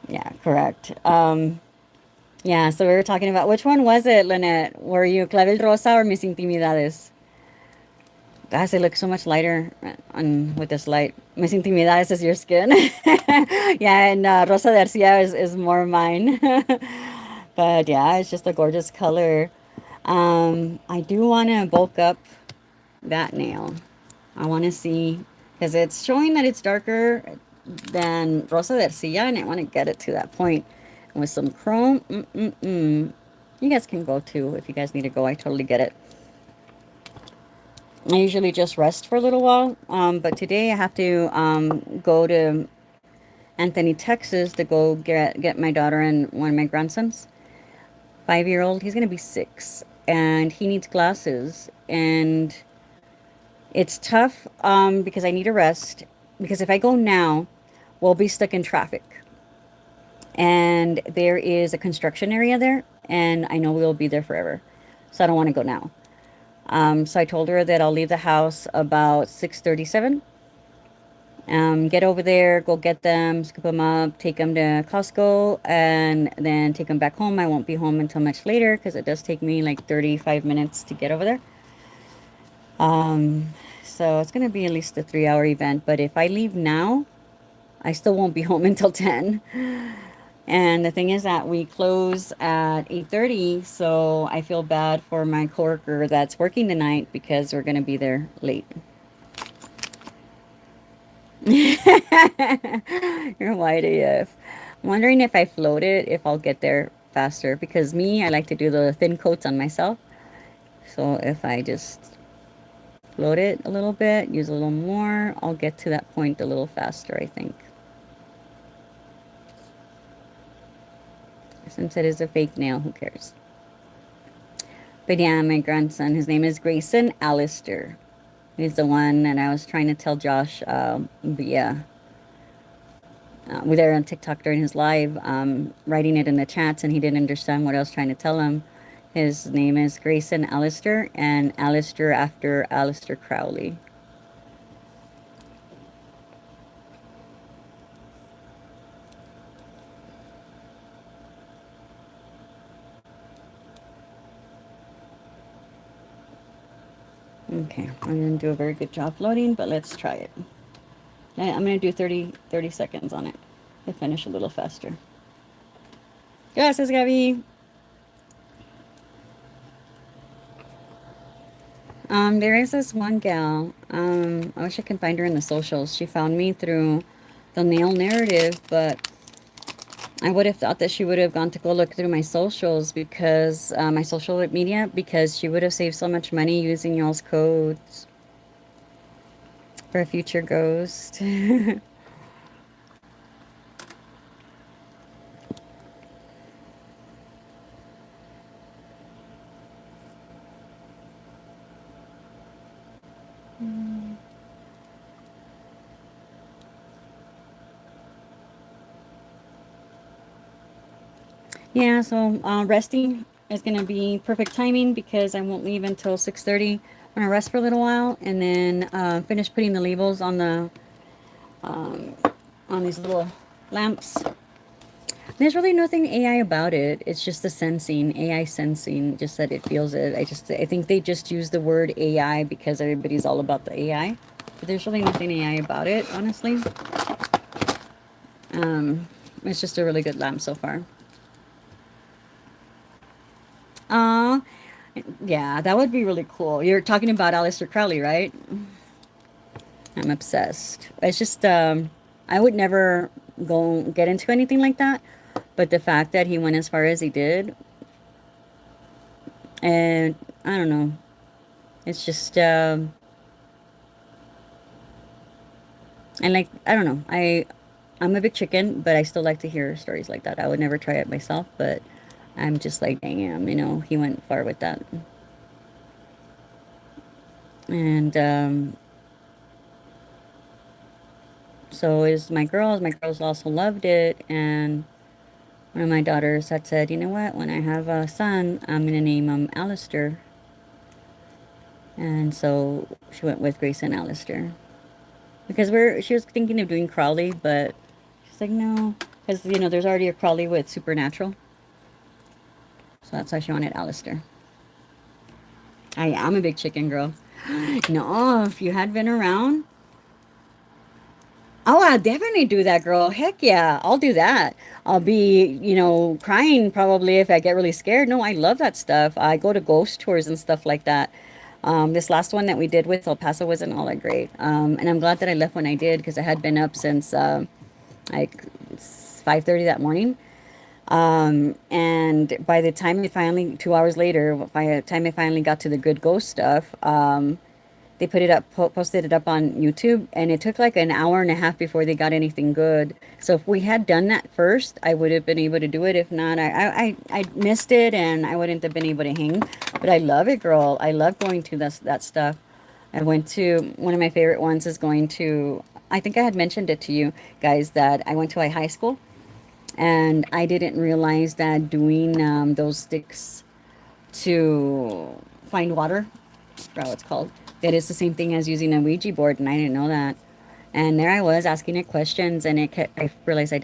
Yeah, correct. Yeah, so we were talking about, which one was it, Lynette? Were you Clavel Rosa or Mis Intimidades? Guys, it looks so much lighter with this light. Mis Intimidades is your skin. Yeah, and Rosa de Arcilla is more mine. But yeah, it's just a gorgeous color. I do want to bulk up that nail. I want to see, because it's showing that it's darker than Rosa de Arcilla, and I want to get it to that point. And with some chrome, you guys can go too if you guys need to go. I totally get it. I usually just rest for a little while, but today I have to go to Anthony, Texas to go get my daughter and one of my grandsons. 5-year-old, he's gonna be 6, and he needs glasses, and it's tough because I need a rest, because if I go now, we'll be stuck in traffic, and there is a construction area there, and I know we'll be there forever, so I don't want to go now. So I told her that I'll leave the house about 6:37. Get over there, go get them, scoop them up, take them to Costco, and then take them back home. I won't be home until much later because it does take me like 35 minutes to get over there. so it's gonna be at least a 3 hour event. But if I leave now, I still won't be home until 10. And the thing is that we close at 8:30, so I feel bad for my coworker that's working tonight because we're gonna be there late. You're white AF. I'm wondering if I float it, if I'll get there faster. Because me, I like to do the thin coats on myself. So if I just float it a little bit, use a little more, I'll get to that point a little faster, I think. Since it is a fake nail, who cares? But yeah, my grandson, his name is Grayson Allister. He's the one that I was trying to tell Josh via we there on TikTok during his live, writing it in the chats, and he didn't understand what I was trying to tell him. His name is Grayson Allister, and Allister after Aleister Crowley. Okay, I didn't do a very good job loading, but let's try it. I'm going to do 30 seconds on it to finish a little faster. Gracias, Gabby. There is this one gal. I wish I could find her in the socials. She found me through the nail narrative, but I would have thought that she would have gone to go look through my socials because my social media because she would have saved so much money using y'all's codes for a future ghost. Yeah, so resting is going to be perfect timing because I won't leave until 6:30. I'm going to rest for a little while and then finish putting the labels on these little lamps. There's really nothing AI about it. It's just the sensing, AI sensing, just that it feels it. I think they just use the word AI because everybody's all about the AI. But there's really nothing AI about it, honestly. It's just a really good lamp so far. Uh, yeah, that would be really cool. You're talking about Aleister Crowley, right? I'm obsessed. It's just, I would never go get into anything like that. But the fact that he went as far as he did, and I don't know, it's just, and like, I don't know, I'm a big chicken, but I still like to hear stories like that. I would never try it myself, but I'm just like, damn, he went far with that. And, so is my girls. My girls also loved it, and one of my daughters had said, you know what, when I have a son, I'm going to name him Alistair. And so she went with Grayson Alistair. Because she was thinking of doing Crowley, but she's like, no. Because, there's already a Crowley with Supernatural. So that's why she wanted Alistair. I am a big chicken girl. No, if you had been around, oh, I'll definitely do that, girl. Heck yeah, I'll do that. I'll be, crying probably if I get really scared. No, I love that stuff. I go to ghost tours and stuff like that. This last one that we did with El Paso wasn't all that great. And I'm glad that I left when I did because I had been up since like 5:30 that morning. And by the time we finally, 2 hours later, by the time I finally got to the good ghost stuff, they put it up, posted it up on YouTube, and it took like an hour and a half before they got anything good. So if we had done that first, I would have been able to do it. If not, I missed it, and I wouldn't have been able to hang. But I love it, girl. I love going to that stuff. I went to one of my favorite ones is going to. I think I had mentioned it to you guys that I went to a high school, and I didn't realize that doing those sticks to find water, I forgot what it's called. That is the same thing as using a Ouija board, and I didn't know that. And there I was asking it questions, and I realized I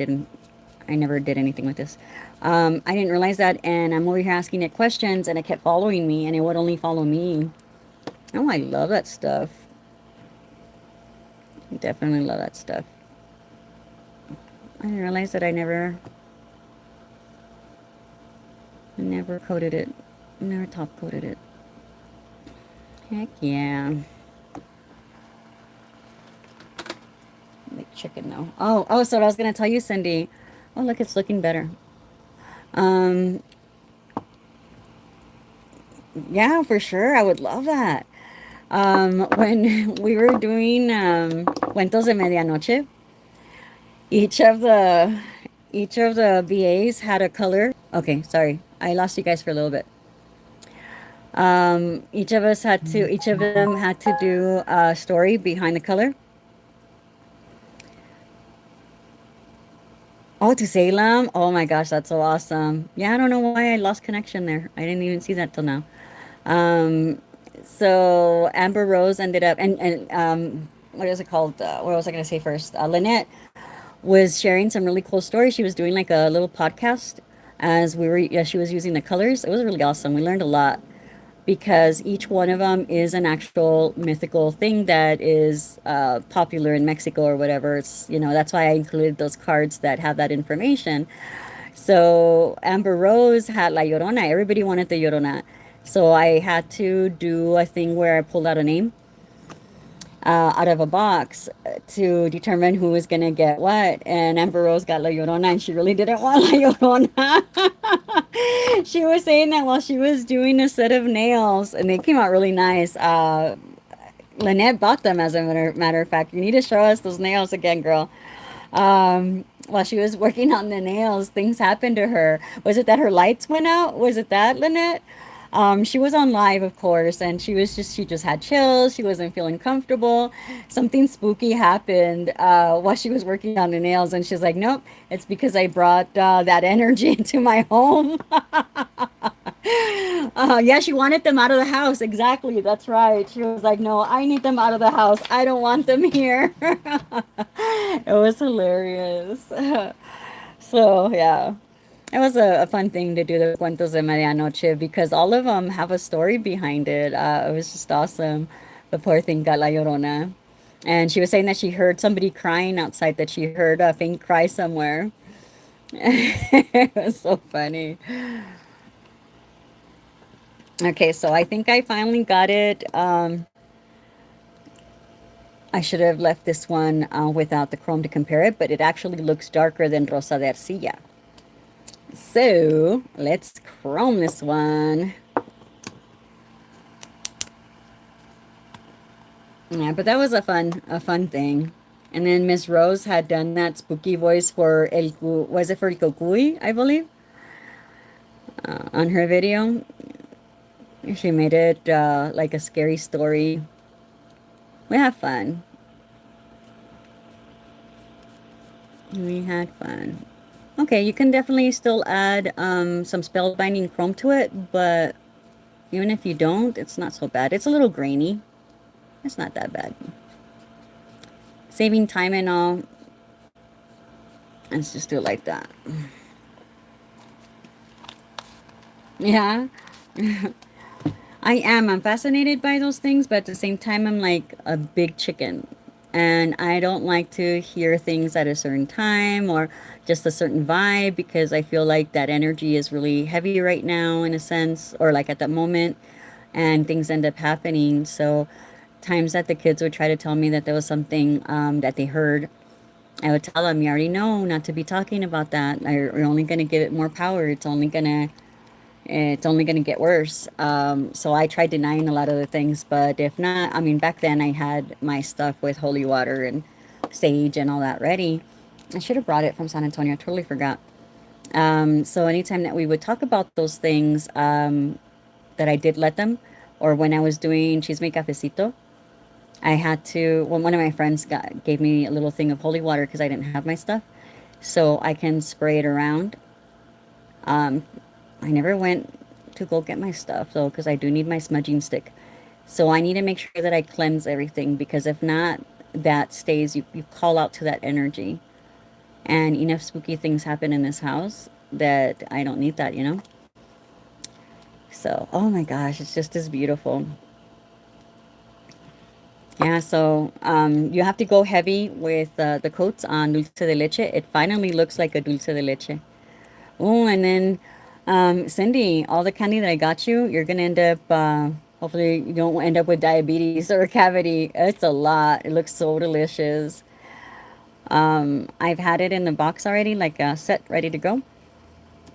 never did anything with this. I didn't realize that, and I'm over here asking it questions, and it kept following me, and it would only follow me. Oh, I love that stuff. Definitely love that stuff. I didn't realize that I never coated it. Never top coated it. Heck yeah. Like chicken though. Oh, so I was gonna tell you, Cindy. Oh, look, it's looking better. Um, yeah, for sure. I would love that. When we were doing Cuentos de Medianoche, each of the each of the BAs had a color. Okay, sorry. I lost you guys for a little bit. Each of them had to do a story behind the color. Oh, to Salem. Oh my gosh, that's so awesome. Yeah, I don't know why I lost connection there. I didn't even see that till now. Um, so Amber Rose ended up, and what is it called? What was I going to say first? Lynette was sharing some really cool stories. She was doing like a little podcast as we were, yeah, she was using the colors. It was really awesome. We learned a lot because each one of them is an actual mythical thing that is popular in Mexico or whatever. That's why I included those cards that have that information. So Amber Rose had La Llorona. Everybody wanted the Llorona. So I had to do a thing where I pulled out a name out of a box to determine who was going to get what. And Amber Rose got La Llorona, and she really didn't want La Llorona. She was saying that while she was doing a set of nails, and they came out really nice. Lynette bought them, as a matter of fact. You need to show us those nails again, girl. While she was working on the nails, things happened to her. Was it that her lights went out? Was it that, Lynette? She was on live, of course, and she just had chills. She wasn't feeling comfortable. Something spooky happened while she was working on the nails, and she's like, "Nope, it's because I brought that energy into my home." Yeah, she wanted them out of the house. Exactly, that's right. She was like, "No, I need them out of the house. I don't want them here." It was hilarious. So yeah, it was a fun thing to do the Cuentos de Medianoche because all of them have a story behind it. It was just awesome. The poor thing got La Llorona. And she was saying that she heard somebody crying outside, that she heard a faint cry somewhere. It was so funny. Okay, so I think I finally got it. I should have left this one without the chrome to compare it, but it actually looks darker than Rosa de Arcilla. So let's chrome this one. Yeah, but that was a fun thing. And then Miss Rose had done that spooky voice for was it for El Cucuy, I believe, on her video. She made it like a scary story. We had fun. We had fun. Okay, you can definitely still add some spellbinding chrome to it, but even if you don't, it's not so bad. It's a little grainy. It's not that bad. Saving time and all. Let's just do it like that. Yeah. I am. I'm fascinated by those things, but at the same time, I'm like a big chicken. And I don't like to hear things at a certain time or just a certain vibe because I feel like that energy is really heavy right now, in a sense, or like at that moment, and things end up happening. So, times that the kids would try to tell me that there was something that they heard, I would tell them, you already know not to be talking about that. You're only going to give it more power. It's only going to get worse. So I tried denying a lot of the things, but if not, I mean, back then I had my stuff with holy water and sage and all that ready. I should have brought it from San Antonio. I totally forgot. So anytime that we would talk about those things, that I did let them, or when I was doing chisme cafecito, I had to, when one of my friends gave me a little thing of holy water because I didn't have my stuff, so I can spray it around. I never went to go get my stuff though, because I do need my smudging stick. So I need to make sure that I cleanse everything because if not, that stays, you call out to that energy. And enough spooky things happen in this house that I don't need that. So, oh my gosh, it's just as beautiful. Yeah, so you have to go heavy with the coats on dulce de leche. It finally looks like a dulce de leche. Oh, and then Cindy, all the candy that I got you, you're gonna end up hopefully you don't end up with diabetes or a cavity. It's a lot. It looks so delicious. I've had it in the box already, like set, ready to go.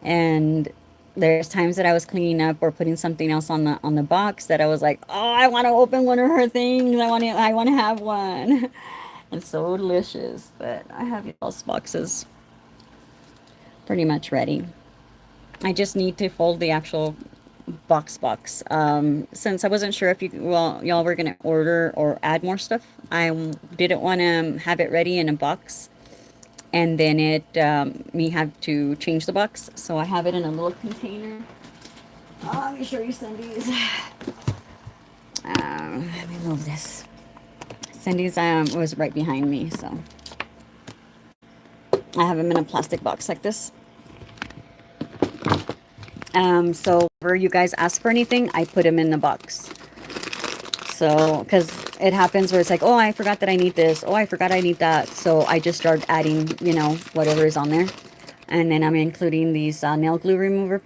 And there's times that I was cleaning up or putting something else on the box that I was like, oh, I want to open one of her things. I want to have one. It's so delicious. But I have y'all's boxes pretty much ready. I just need to fold the actual box. Since I wasn't sure if y'all were gonna order or add more stuff, I didn't want to have it ready in a box and then it me have to change the box. So I have it in a little container. Oh, let me show you Cindy's. Let me move this. Cindy's was right behind me, so I have them in a plastic box like this. So whenever you guys ask for anything, I put them in the box. So, because it happens where it's like, oh, I forgot that I need this. Oh, I forgot I need that. So I just start adding, whatever is on there. And then I'm including these nail glue remover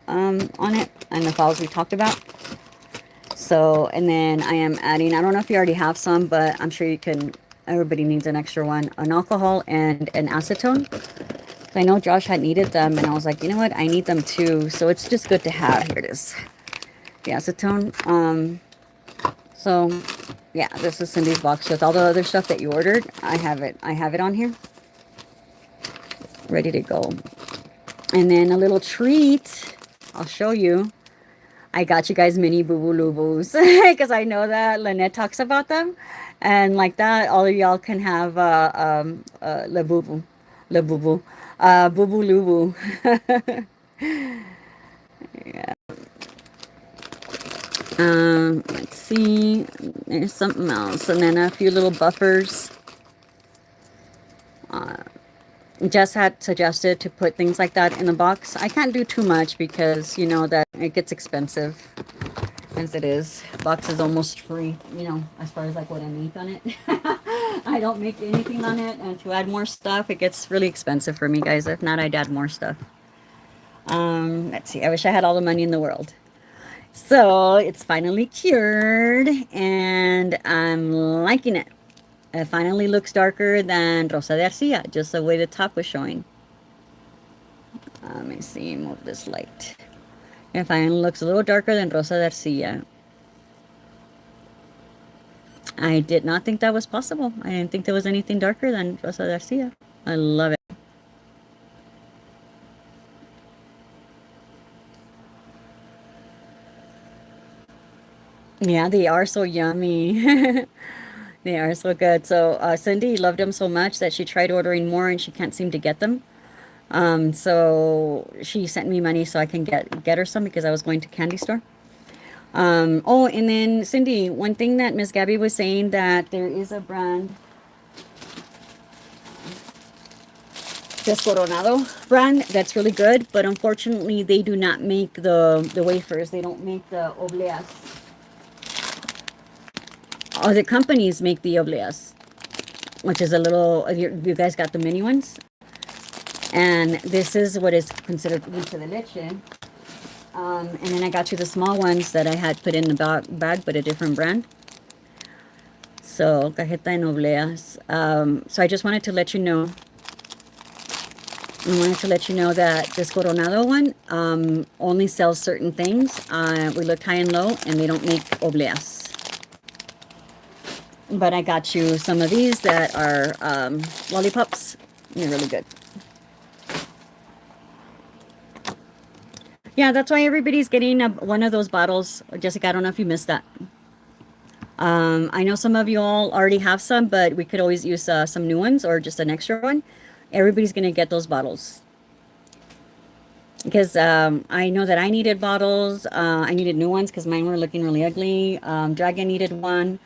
on it and the files we talked about. So, and then I am adding, I don't know if you already have some, but I'm sure you can, everybody needs an extra one, an alcohol and an acetone. I know Josh had needed them and I was like, you know what, I need them too. So it's just good to have. Here it is, the acetone. So yeah, this is Cindy's box with all the other stuff that you ordered. I have it on here, ready to go. And then a little treat, I'll show you. I got you guys mini Boo Boo Lubus because I know that Lynette talks about them, and like that, all of y'all can have la Boo Boo, la Boo Boo, Boo Boo Lubu. Yeah. Let's see. There's something else, and then a few little buffers. Jess had suggested to put things like that in the box. I can't do too much because you know that it gets expensive as it is. Box is almost free, as far as like what I make on it. I don't make anything on it, and to add more stuff, it gets really expensive for me, guys. If not, I'd add more stuff. Let's see. I wish I had all the money in the world. So it's finally cured, and I'm liking it. It finally looks darker than Rosa de Arcia, just the way the top was showing. Let me see, move this light. It finally looks a little darker than Rosa de Arcia. I did not think that was possible. I didn't think there was anything darker than Rosa de Arcia. I love it. Yeah, they are so yummy. They are so good. So Cindy loved them so much that she tried ordering more and she can't seem to get them. So she sent me money so I can get her some because I was going to candy store. Oh, and then Cindy, one thing that Miss Gabby was saying that there is a brand, this Coronado brand, that's really good, but unfortunately they do not make the wafers. They don't make the obleas. Other companies make the obleas, which is a little, you guys got the mini ones. And this is what is considered dulce de leche. And then I got you the small ones that I had put in the bag, but a different brand. So, cajeta en obleas. So I just wanted to let you know. I wanted to let you know that this Coronado one only sells certain things. We looked high and low, and they don't make obleas. But I got you some of these that are lollipops. They're really good. Yeah, that's why everybody's getting one of those bottles. Jessica, I don't know if you missed that. I know some of you all already have some, but we could always use some new ones or just an extra one. Everybody's going to get those bottles. Because I know that I needed bottles. I needed new ones because mine were looking really ugly. Dragon needed one.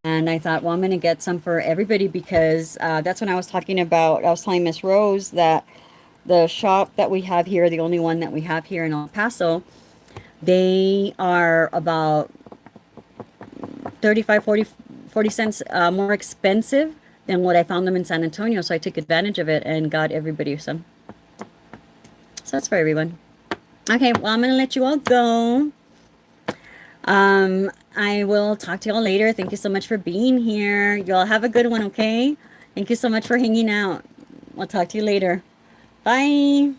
And I thought, well, I'm going to get some for everybody because that's when I was talking about, I was telling Miss Rose that the shop that we have here, the only one that we have here in El Paso, they are about 35, 40 40 cents more expensive than what I found them in San Antonio. So I took advantage of it and got everybody some. So that's for everyone. Okay, well, I'm going to let you all go. I will talk to y'all later. Thank you so much for being here. Y'all have a good one, okay? Thank you so much for hanging out. I'll talk to you later. Bye.